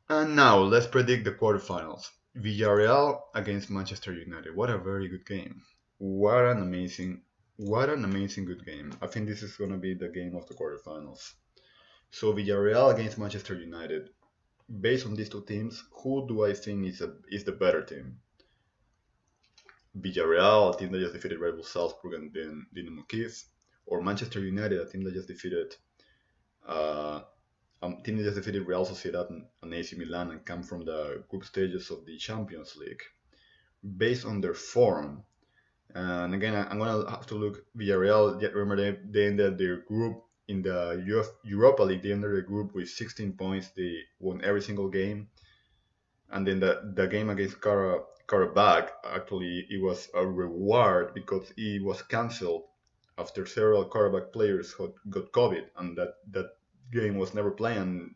And now let's predict the quarterfinals. Villarreal against Manchester United. What a very good game. What an amazing good game. I think this is gonna be the game of the quarterfinals. So Villarreal against Manchester United. Based on these two teams, who do I think is the better team? Villarreal, a team that just defeated Red Bull Salzburg and then Dynamo Kiev, or Manchester United, a team that just defeated Real Sociedad and AC Milan and come from the group stages of the Champions League. Based on their form, and again, I'm gonna have to look Villarreal. Remember, they ended their group in the Europa League. They ended their group with 16 points. They won every single game, and then the game against Karabakh, actually, it was a reward because it was cancelled after several Karabakh players got COVID, and that game was never played, and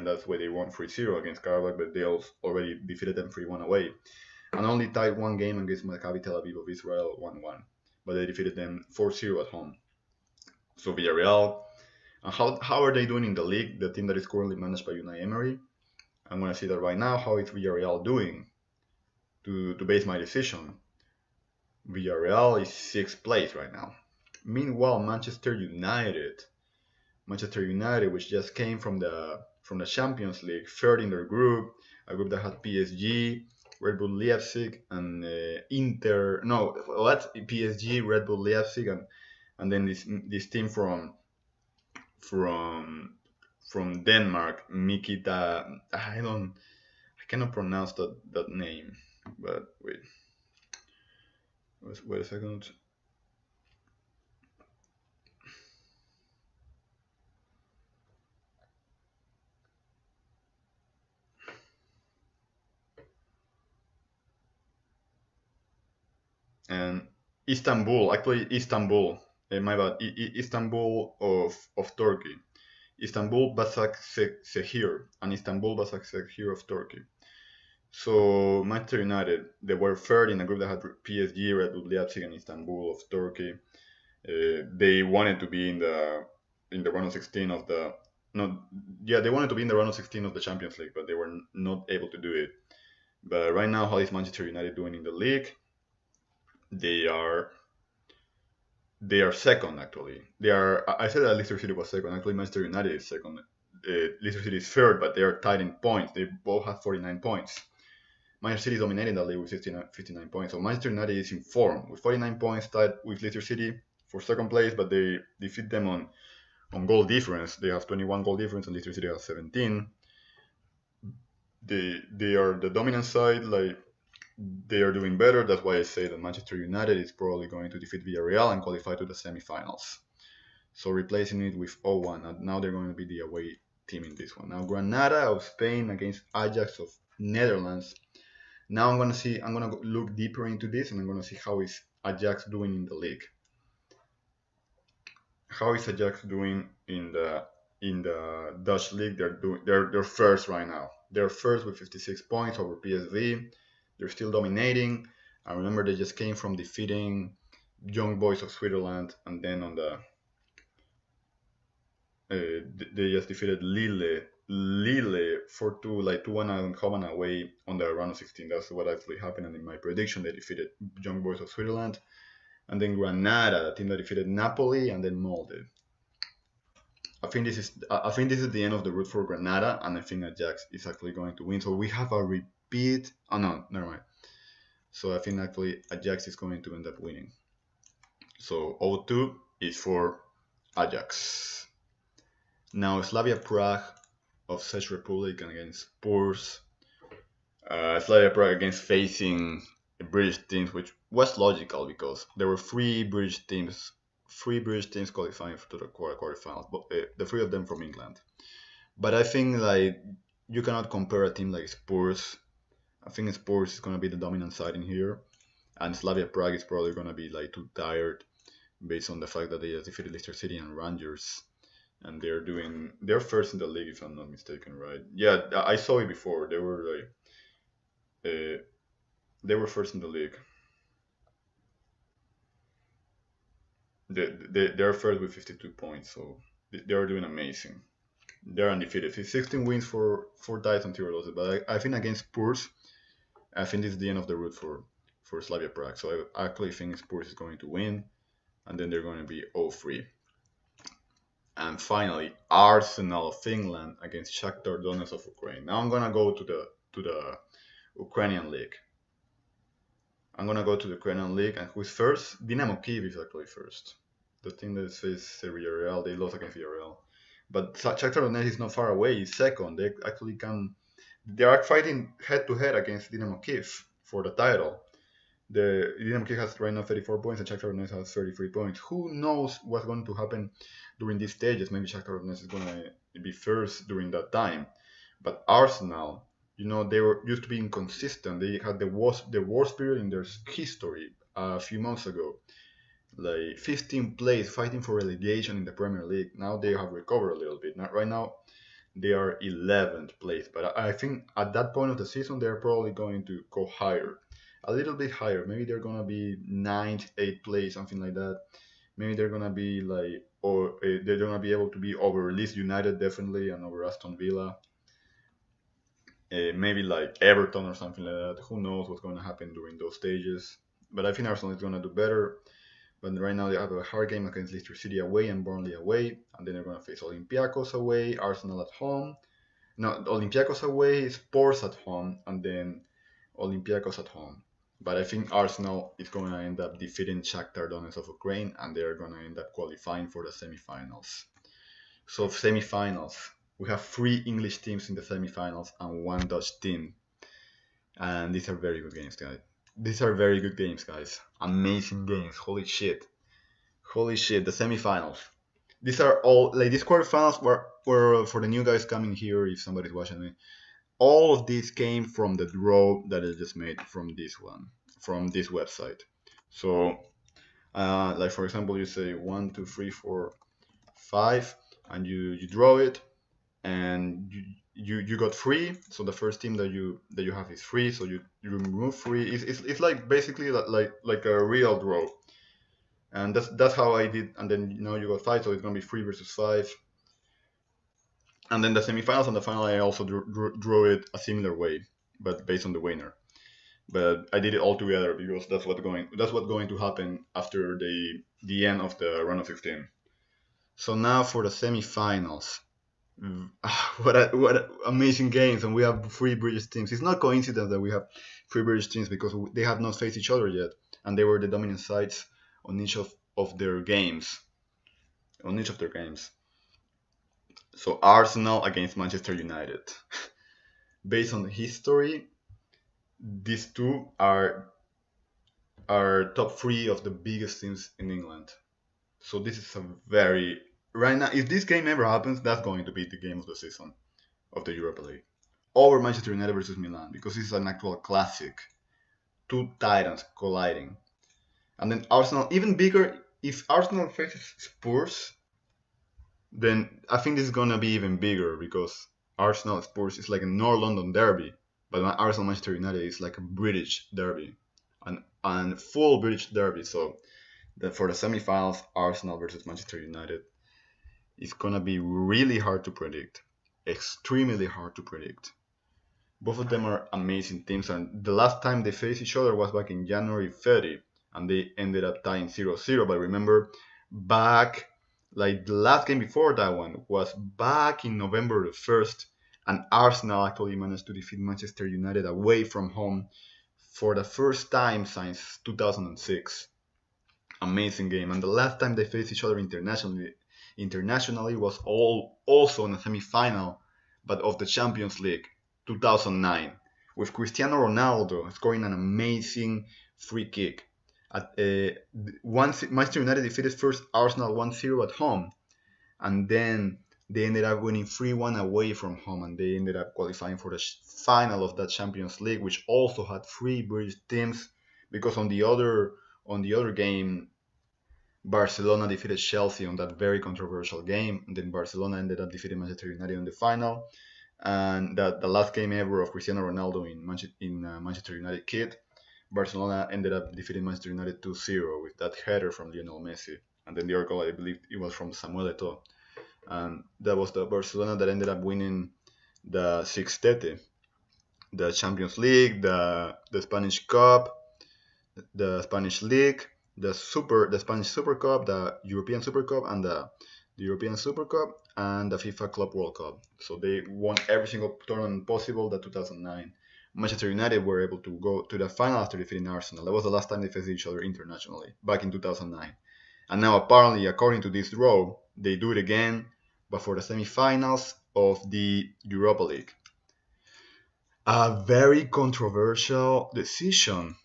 that's why they won 3-0 against Karabakh, but they also already defeated them 3-1 away, and only tied one game against Maccabi Tel Aviv of Israel 1-1, but they defeated them 4-0 at home. So Villarreal, and how are they doing in the league? The team that is currently managed by Unai Emery. I'm going to see that right now. How is Villarreal doing? To base my decision, Villarreal is 6th place right now. Meanwhile, Manchester United, which just came from the Champions League, 3rd in their group, a group that had PSG, Red Bull Leipzig, and Inter. No, that's PSG, Red Bull Leipzig, and then this team from Denmark, Mikita. I cannot pronounce that name, but wait a second. And Istanbul, my bad, Istanbul of Turkey. Istanbul Basaksehir and Istanbul Basaksehir of Turkey. So Manchester United, they were 3rd in a group that had PSG, Red Bull Leipzig, and Istanbul of Turkey. They wanted to be in the round of 16 of the they wanted to be in the round of 16 of the Champions League, but they were not able to do it. But right now, how is Manchester United doing in the league? They are 2nd actually. I said that Leicester City was 2nd. Actually, Manchester United is 2nd. Leicester City is 3rd, but they are tied in points. They both have 49 points. Manchester City is dominating the league with 59 points. So Manchester United is in form with 49 points, tied with Leicester City for 2nd place, but they defeat them on goal difference. They have 21 goal difference, and Leicester City has 17. They are the dominant side. Like, they are doing better. That's why I say that Manchester United is probably going to defeat Villarreal and qualify to the semifinals. So replacing it with O1, and now they're going to be the away team in this one. Now Granada of Spain against Ajax of Netherlands. Now I'm gonna look deeper into this, and I'm gonna see how is Ajax doing in the league. How is Ajax doing in the Dutch league? They're first right now. They're first with 56 points over PSV. They're still dominating. I remember they just came from defeating Young Boys of Switzerland, and then on the they just defeated Lille 4-2, like 2-1 at home and away on the round of 16. That's what actually happened. And in my prediction, they defeated Young Boys of Switzerland, and then Granada, the team that defeated Napoli, and then Molde. I think this is the end of the route for Granada, and I think Ajax is actually going to win. So we have a repeat. Oh no, never mind. So I think actually Ajax is going to end up winning. So 0-2 is for Ajax. Now Slavia Prague of Czech Republic against Spurs. Slavia Prague against facing British teams, which was logical because there were three British teams qualifying to the quarterfinals, but the three of them from England. But I think like you cannot compare a team like Spurs. I think Spurs is gonna be the dominant side in here, and Slavia Prague is probably gonna be like too tired based on the fact that they just defeated Leicester City and Rangers. And they're first in the league if I'm not mistaken, right? Yeah, I saw it before. They were first in the league. They're first with 52 points, so they're doing amazing. They're undefeated. 16 wins for 4 ties and 0 losses. But I think against Spurs, I think this is the end of the route for Slavia Prague. So I actually think Spurs is going to win, and then they're going to be 0-3. And finally, Arsenal of Finland against Shakhtar Donetsk of Ukraine. Now I'm gonna go to the Ukrainian league. And who's first? Dynamo Kyiv is actually first. The team that faces Villarreal, they lost against Villarreal. But Shakhtar Donetsk is not far away. He's second. They are fighting head to head against Dynamo Kyiv for the title. The Dynamo Kyiv has right now 34 points and Shakhtar Donetsk has 33 points. Who knows what's going to happen during these stages? Maybe Shakhtar Donetsk is going to be first during that time. But Arsenal, they were used to be inconsistent. They had the worst period in their history a few months ago. Like 15th place, fighting for relegation in the Premier League. Now they have recovered a little bit. Right now, they are 11th place. But I think at that point of the season, they're probably going to go higher. A little bit higher. Maybe they're gonna be 9th, 8th place, something like that. Maybe they're gonna be they're gonna be able to be over Leeds United definitely and over Aston Villa. Maybe like Everton or something like that. Who knows what's gonna happen during those stages? But I think Arsenal is gonna do better. But right now they have a hard game against Leicester City away and Burnley away, and then they're gonna face Olympiacos away, Arsenal at home. No, Olympiacos away, Spurs at home, and then Olympiacos at home. But I think Arsenal is going to end up defeating Shakhtar Donetsk of Ukraine, and they're going to end up qualifying for the semifinals. So semifinals, we have 3 English teams in the semifinals and 1 Dutch team. And these are very good games, guys. Amazing games. Holy shit, the semifinals. These are all, like, these quarterfinals were for the new guys coming here, if somebody's watching me. All of these came from the draw that I just made from this website. So, like for example, you say 1, 2, 3, 4, 5, and you draw it, and you got 3. So the first team that you have is 3. So you remove 3. It's like basically like a real draw, and that's how I did. And then you got 5, so it's gonna be 3 versus 5. And then the semifinals and the final, I also drew it a similar way, but based on the winner. But I did it all together because that's what's going to happen after the end of the round of 16. So now for the semifinals, what amazing games! And we have 3 British teams. It's not coincidence that we have 3 British teams because they have not faced each other yet, and they were the dominant sides on each of their games. So Arsenal against Manchester United. Based on the history, these two are top 3 of the biggest teams in England. So this is a very right now, if this game ever happens, that's going to be the game of the season of the Europa League over Manchester United versus Milan because it's an actual classic. Two titans colliding. And then Arsenal, even bigger, if Arsenal faces Spurs, then I think this is gonna be even bigger because Arsenal Spurs is like a North London derby, but Arsenal Manchester United is like a British derby, and full British derby. So for the semi-finals, Arsenal versus Manchester United is gonna be really hard to predict, extremely hard to predict. Both of them are amazing teams, and the last time they faced each other was back in January 30, and they ended up tying 0-0. But remember, back like the last game before that one was back in November the 1st, and Arsenal actually managed to defeat Manchester United away from home for the first time since 2006. Amazing game, and the last time they faced each other internationally was also in a semi-final, but of the Champions League, 2009, with Cristiano Ronaldo scoring an amazing free kick. Once Manchester United defeated first Arsenal 1-0 at home, and then they ended up winning 3-1 away from home, and they ended up qualifying for the final of that Champions League, which also had three British teams. Because on the other game, Barcelona defeated Chelsea on that very controversial game. And then Barcelona ended up defeating Manchester United in the final. And the last game ever of Cristiano Ronaldo in Manchester United kit, Barcelona ended up defeating Manchester United 2-0 with that header from Lionel Messi. And then the other goal, I believe it was from Samuel Eto'o. And that was the Barcelona that ended up winning the Sixtete, the Champions League, the Spanish Cup, the Spanish League, the Spanish Super Cup, the European Super Cup, and the European Super Cup, and the FIFA Club World Cup. So they won every single tournament possible. That 2009, Manchester United were able to go to the final after defeating Arsenal. That was the last time they faced each other internationally, back in 2009. And now apparently, according to this draw, they do it again, but for the semi-finals of the Europa League. A very controversial decision.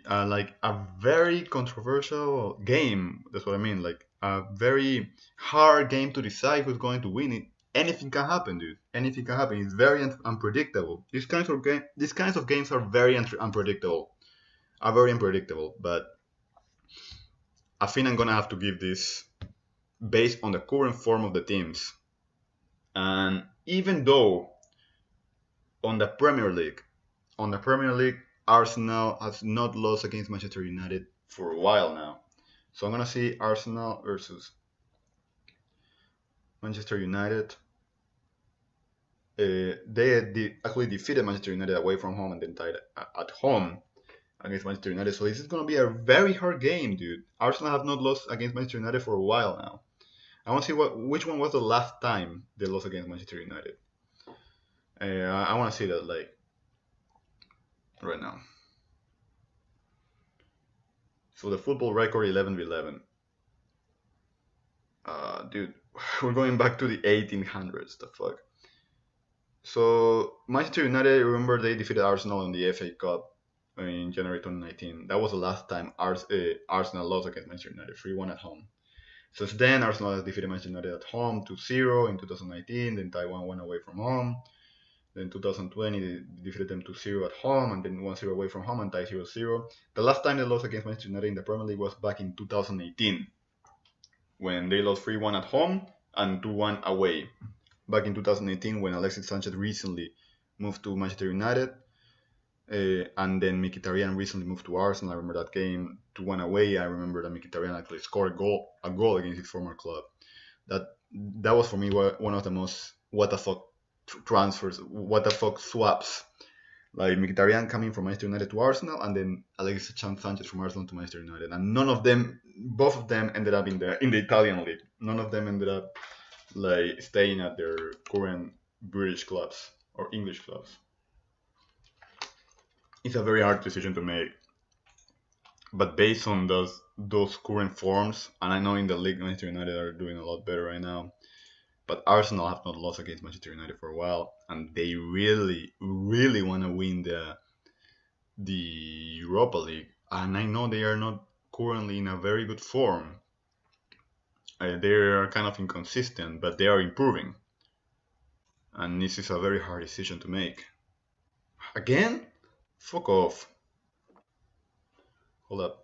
Like a very controversial game. That's what I mean. Like a very hard game to decide who's going to win it. Anything can happen, dude. Anything can happen. It's very unpredictable. These kinds of games are very unpredictable. Are very unpredictable. But I think I'm gonna have to give this based on the current form of the teams. And even though on the Premier League, Arsenal has not lost against Manchester United for a while now. So I'm going to see Arsenal versus Manchester United. They actually defeated Manchester United away from home and then tied at home against Manchester United. So this is going to be a very hard game, dude. Arsenal have not lost against Manchester United for a while now. I want to see which one was the last time they lost against Manchester United. I want to see that like right now. So the football record 11-11. Dude, we're going back to the 1800s. The fuck. So Manchester United, remember they defeated Arsenal in the FA Cup in January 2019. That was the last time Arsenal lost against Manchester United, 3-1 at home. Since then, Arsenal has defeated Manchester United at home 2-0 in 2019. Then Taiwan won away from home. Then 2020, they defeated them 2-0 at home, and then 1-0 away from home and tied 0-0. The last time they lost against Manchester United in the Premier League was back in 2018, when they lost 3-1 at home and 2-1 away. Back in 2018, when Alexis Sanchez recently moved to Manchester United, and then Mkhitaryan recently moved to Arsenal. I remember that game, 2-1 away. I remember that Mkhitaryan actually scored a goal against his former club. That was for me one of the most what the fuck transfers, what the fuck swaps. Like Mkhitaryan coming from Manchester United to Arsenal, and then Alexis Sanchez from Arsenal to Manchester United, and both of them ended up in the Italian league. None of them ended up like staying at their current British clubs or English clubs. It's a very hard decision to make, but based on those current forms, and I know in the league Manchester United are doing a lot better right now. But Arsenal have not lost against Manchester United for a while, and they really, really want to win the Europa League. And I know they are not currently in a very good form. They are kind of inconsistent, but they are improving. And this is a very hard decision to make. Again? Fuck off. Hold up.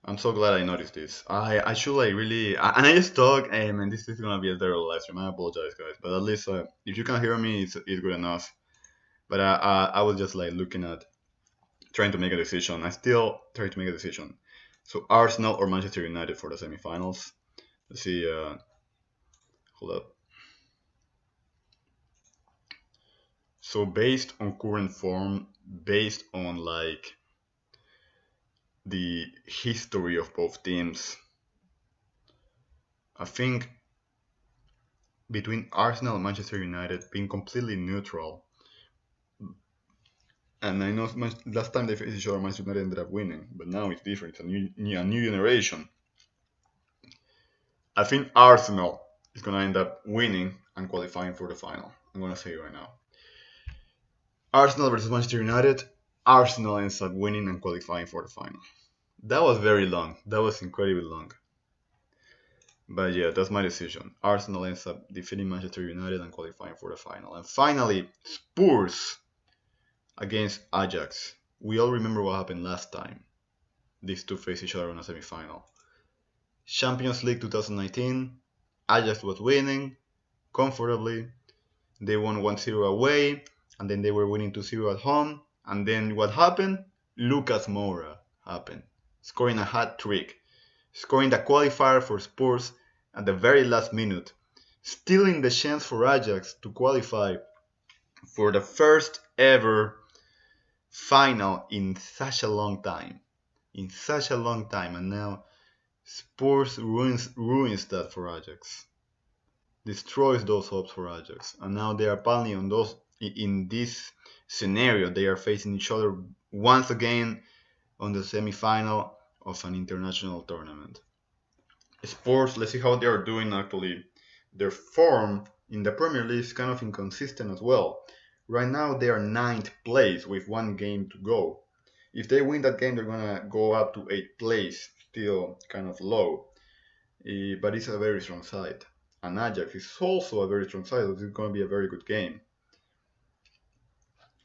I'm so glad I noticed this. I should like really, and I just talk. Hey man, this is gonna be a terrible live stream. I apologize, guys, but at least if you can hear me, it's good enough. But I was just like looking at trying to make a decision. I still try to make a decision. So Arsenal or Manchester United for the semifinals. Let's see. Hold up. So based on current form, based on like the history of both teams, I think between Arsenal and Manchester United being completely neutral, and I know last time they faced each other, Manchester United ended up winning, but now it's different. It's a new generation. I think Arsenal is gonna end up winning and qualifying for the final. I'm gonna say it right now. Arsenal versus Manchester United. Arsenal ends up winning and qualifying for the final. That was very long. That was incredibly long. But yeah, that's my decision. Arsenal ends up defeating Manchester United and qualifying for the final. And finally, Spurs against Ajax. We all remember what happened last time. These two faced each other in a semi-final. Champions League 2019. Ajax was winning comfortably. They won 1-0 away, and then they were winning 2-0 at home. And then what happened? Lucas Moura happened, scoring a hat trick, scoring the qualifier for Spurs at the very last minute, stealing the chance for Ajax to qualify for the first ever final in such a long time. And now Spurs ruins that for Ajax, destroys those hopes for Ajax, and now they are apparently in this scenario. They are facing each other once again on the semi-final of an international tournament. Spurs, let's see how they are doing actually. Their form in the Premier League is kind of inconsistent as well. Right now they are 9th place with 1 game to go. If they win that game, they're gonna go up to 8th place, still kind of low. But it's a very strong side. And Ajax is also a very strong side. It's gonna be a very good game.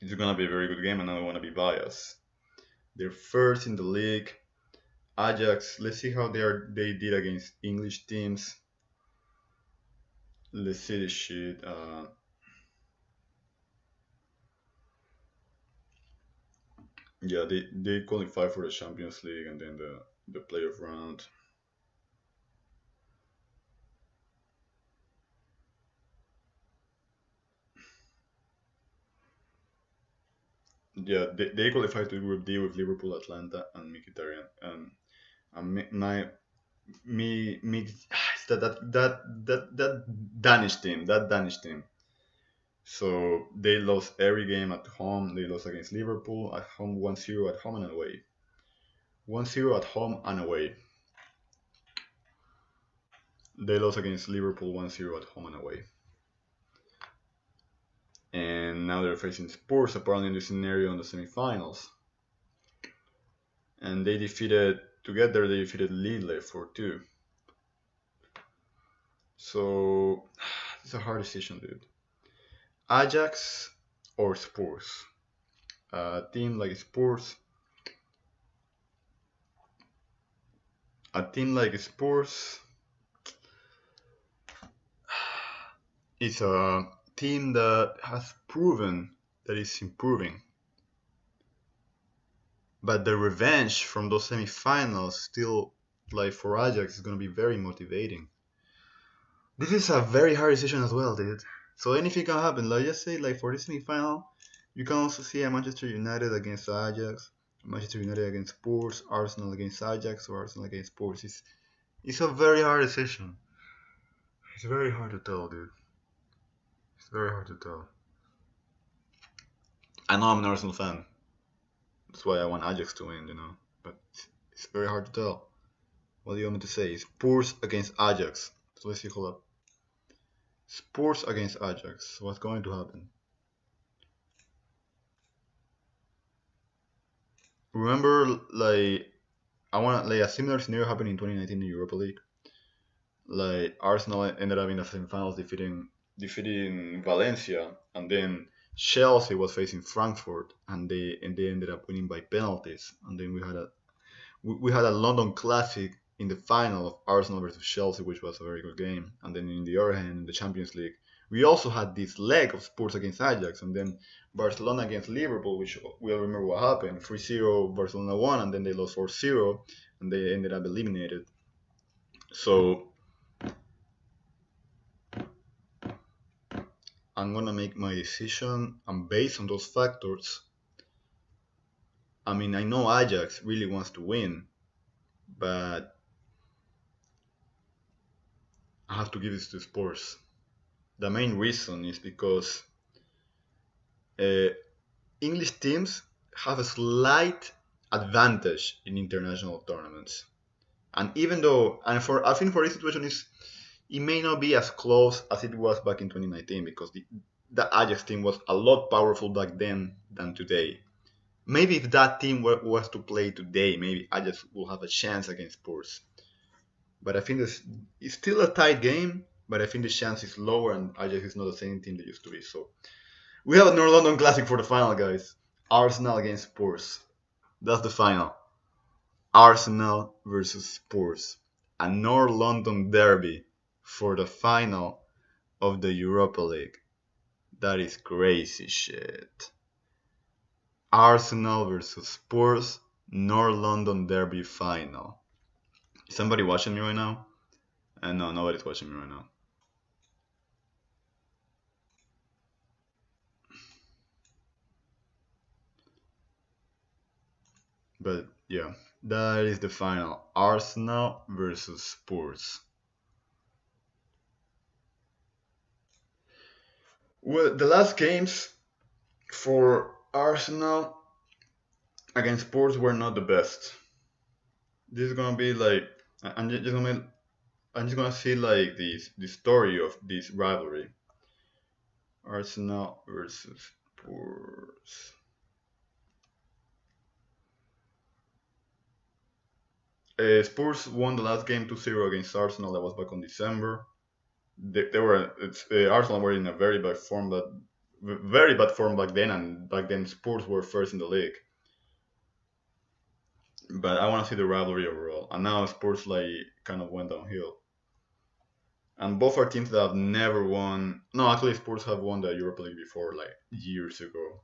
It's gonna be a very good game, and I don't wanna be biased. They're first in the league. Ajax, let's see how they did against English teams. Let's see this shit. Yeah, they qualify for the Champions League and then the playoff round. Yeah, they qualified to Group D with Liverpool, Atlanta, and Mkhitaryan. And that Danish team, So they lost every game at home. They lost against Liverpool at home 1-0 at home and away. 1-0 at home and away. They lost against Liverpool 1-0 at home and away. And now they're facing Spurs apparently in this scenario in the semi-finals. And they defeated Lille 4-2. So it's a hard decision, dude. Ajax or Spurs? A team like Spurs. It's a team that has proven that it's improving. But the revenge from those semi-finals still, like for Ajax, is going to be very motivating. This is a very hard decision as well, dude. So anything can happen. Like just say, like for this semi-final, you can also see a Manchester United against Ajax, Manchester United against Spurs, Arsenal against Ajax, or Arsenal against Spurs. It's a very hard decision. It's very hard to tell, dude. It's very hard to tell. I know I'm an Arsenal fan. That's why I want Ajax to win, But it's very hard to tell. What do you want me to say? Spurs against Ajax. So let's see, hold up. Spurs against Ajax. What's going to happen? Remember, like, I want like a similar scenario happened in 2019 in Europa League. Like Arsenal ended up in the semifinals defeating Valencia, and then Chelsea was facing Frankfurt, and they ended up winning by penalties. And then we had a London Classic in the final of Arsenal versus Chelsea, which was a very good game. And then in the other hand, in the Champions League, we also had this leg of Spurs against Ajax, and then Barcelona against Liverpool, which we all remember what happened. 3-0, Barcelona won, and then they lost 4-0, and they ended up eliminated. So I'm gonna make my decision, and based on those factors, I mean, I know Ajax really wants to win, but I have to give this to Spurs. The main reason is because uh, English teams have a slight advantage in international tournaments. And even though, and for I think for this situation is it may not be as close as it was back in 2019 because the Ajax team was a lot powerful back then than today. Maybe if that team was to play today, maybe Ajax will have a chance against Spurs. But I think it's still a tight game, but I think the chance is lower and Ajax is not the same team they used to be. So we have a North London Classic for the final, guys. Arsenal against Spurs. That's the final. Arsenal versus Spurs. A North London derby for the final of the Europa League. That is crazy shit. Arsenal versus Spurs, North London derby final. Is somebody watching me right now? No, nobody's watching me right now. But yeah, that is the final. Arsenal versus Spurs. Well, the last games for Arsenal against Spurs were not the best. This is gonna be like I'm just gonna see like the story of this rivalry. Arsenal versus Spurs. Spurs won the last game 2-0 against Arsenal. That was back on December. Arsenal were in a very bad form, but very bad form back then, and back then Spurs were first in the league. But I want to see the rivalry overall, and now Spurs like kind of went downhill. And both are teams that have never won. No, actually, Spurs have won the Europa League before, like years ago,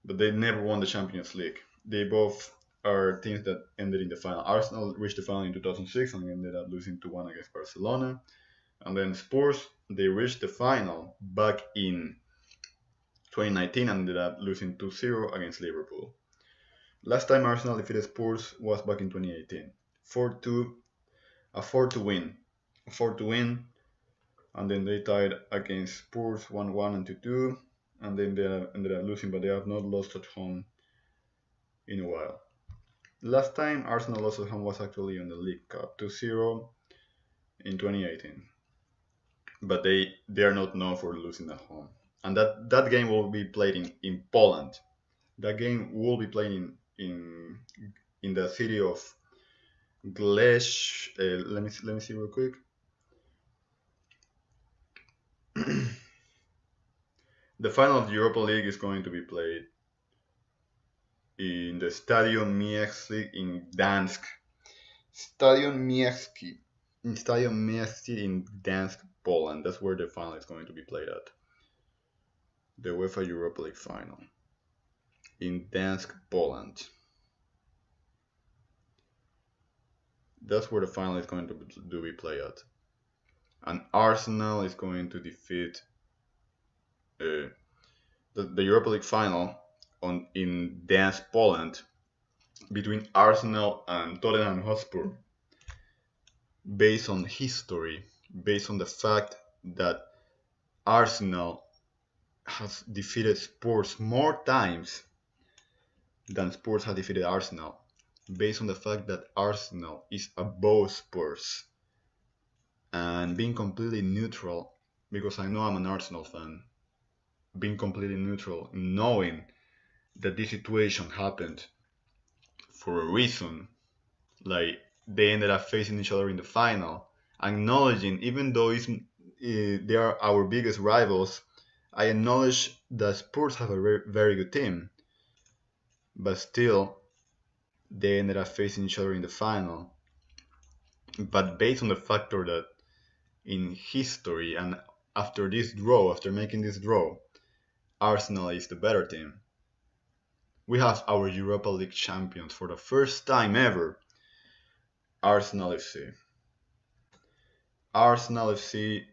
but they never won the Champions League. They both are teams that ended in the final. Arsenal reached the final in 2006 and ended up losing 2-1 against Barcelona. And then Spurs, they reached the final back in 2019 and ended up losing 2-0 against Liverpool. Last time Arsenal defeated Spurs was back in 2018. 4-2, a 4-2 win. A 4-2 win, and then they tied against Spurs 1-1 and 2-2, and then they ended up losing, but they have not lost at home in a while. Last time Arsenal lost at home was actually in the League Cup, 2-0 in 2018. But they are not known for losing at home. And that game will be played in Poland. That game will be played in the city of Glesh. Let me see real quick. The final of the Europa League is going to be played in the Stadion Miejski in Gdansk. Stadion Miejski in Gdansk, Poland. That's where the final is going to be played at. The UEFA Europa League final in Gdansk, Poland. That's where the final is going to be played at. And Arsenal is going to defeat the Europa League final in Gdansk, Poland, between Arsenal and Tottenham Hotspur, based on history, based on the fact that Arsenal has defeated Spurs more times than Spurs have defeated Arsenal, based on the fact that Arsenal is above Spurs. And being completely neutral, because I know I'm an Arsenal fan, being completely neutral, knowing that this situation happened for a reason, Like they ended up facing each other in the final, acknowledging even though they are our biggest rivals, I acknowledge that Spurs have a very good team, but still they ended up facing each other in the final. But based on the factor that in history and after this draw, after making this draw, Arsenal is the better team. We have our Europa League champions for the first time ever, Arsenal FC. Arsenal FC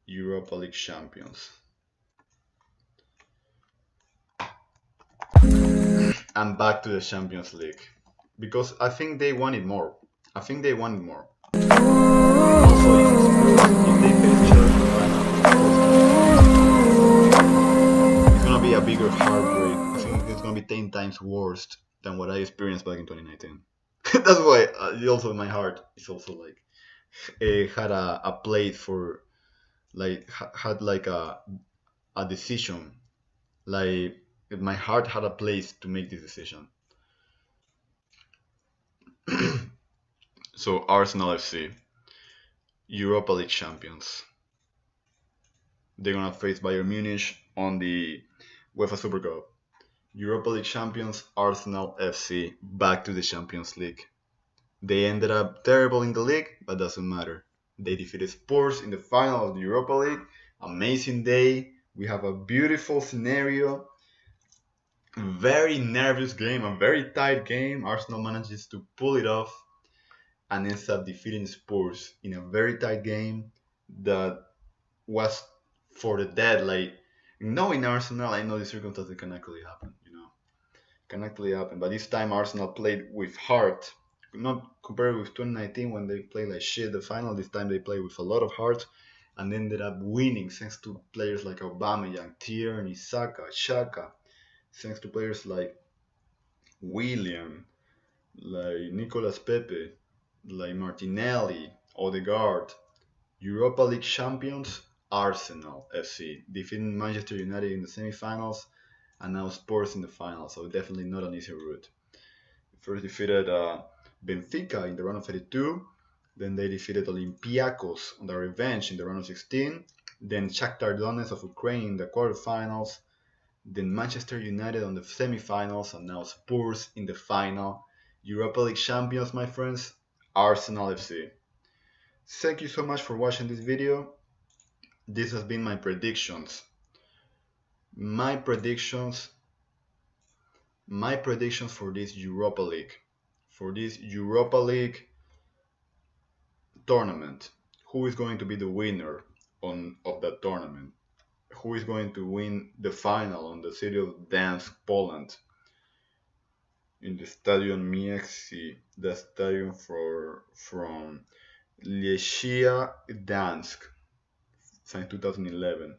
Europa League champions. And back to the Champions League. Because I think they wanted more. I think they wanted more. Also, if they face each other in the final, it's gonna be a bigger heartbreak. I think it's gonna be 10 times worse than what I experienced back in 2019. That's why also my heart is also like had a place for like had like a decision. Like my heart had a place to make this decision. So Arsenal FC, Europa League champions. They're gonna face Bayern Munich on the UEFA Super Cup. Europa League champions Arsenal FC back to the Champions League. They ended up terrible in the league, but doesn't matter. They defeated Spurs in the final of the Europa League. Amazing day. We have a beautiful scenario. Very nervous game, a very tight game. Arsenal manages to pull it off and ends up defeating Spurs in a very tight game that was for the dead. Like knowing Arsenal, I know the circumstances can actually happen. Can actually happen. But this time Arsenal played with heart. Not compared with 2019 when they played like shit the final. This time they played with a lot of heart and ended up winning thanks to players like Aubameyang, Tierney, Saka, Xhaka. Thanks to players like William, like Nicolas Pepe, like Martinelli, Odegaard. Europa League champions Arsenal FC, defeating Manchester United in the semi-finals and now Spurs in the final, so definitely not an easy route. First defeated Benfica in the round of 32, then they defeated Olympiacos on their revenge in the round of 16, then Shakhtar Donetsk of Ukraine in the quarterfinals, then Manchester United on the semi-finals, and now Spurs in the final. Europa League champions, my friends, Arsenal FC. Thank you so much for watching this video. This has been my predictions. My predictions for this Europa League. For this Europa League tournament. Who is going to be the winner of that tournament? Who is going to win the final on the city of Gdansk, Poland? In the Stadion Miexi, the stadium from Lechia Gdansk, since 2011.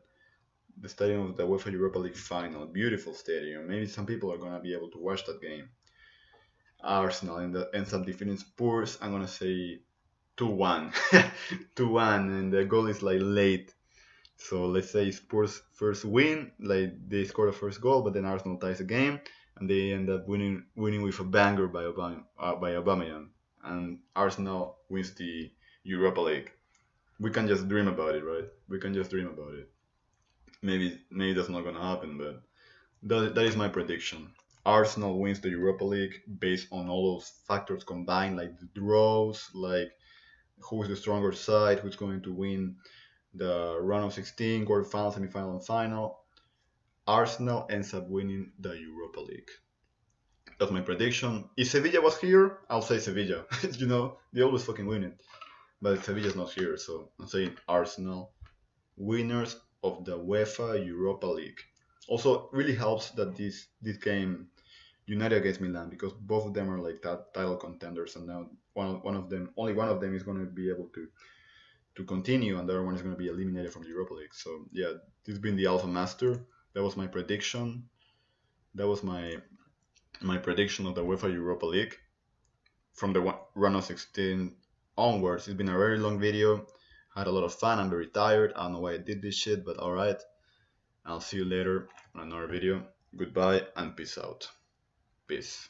The stadium of the UEFA Europa League final. Beautiful stadium. Maybe some people are going to be able to watch that game. Arsenal ends up defeating Spurs. I'm going to say 2-1. 2-1, and the goal is like late. So let's say Spurs first win, like they score the first goal, but then Arsenal ties the game, and they end up winning with a banger by Aubameyang, and Arsenal wins the Europa League. We can just dream about it, right? We can just dream about it. Maybe that's not gonna happen, but that is my prediction. Arsenal wins the Europa League based on all those factors combined, like the draws, like who is the stronger side, who's going to win the round of 16, quarterfinal, semi-final, and final. Arsenal ends up winning the Europa League. That's my prediction. If Sevilla was here, I'll say Sevilla. They always fucking win it. But Sevilla's not here, so I'm saying Arsenal, winners of the UEFA Europa League. Also, it really helps that this game United against Milan, because both of them are like that title contenders, and now only one of them is going to be able to continue, and the other one is going to be eliminated from the Europa League. So yeah, this has been the Alpha Master. That was my prediction. That was my prediction of the UEFA Europa League from the round of 16 onwards. It's been a very long video. Had a lot of fun. I'm very tired. I don't know why I did this shit, but alright. I'll see you later on another video. Goodbye and peace out. Peace.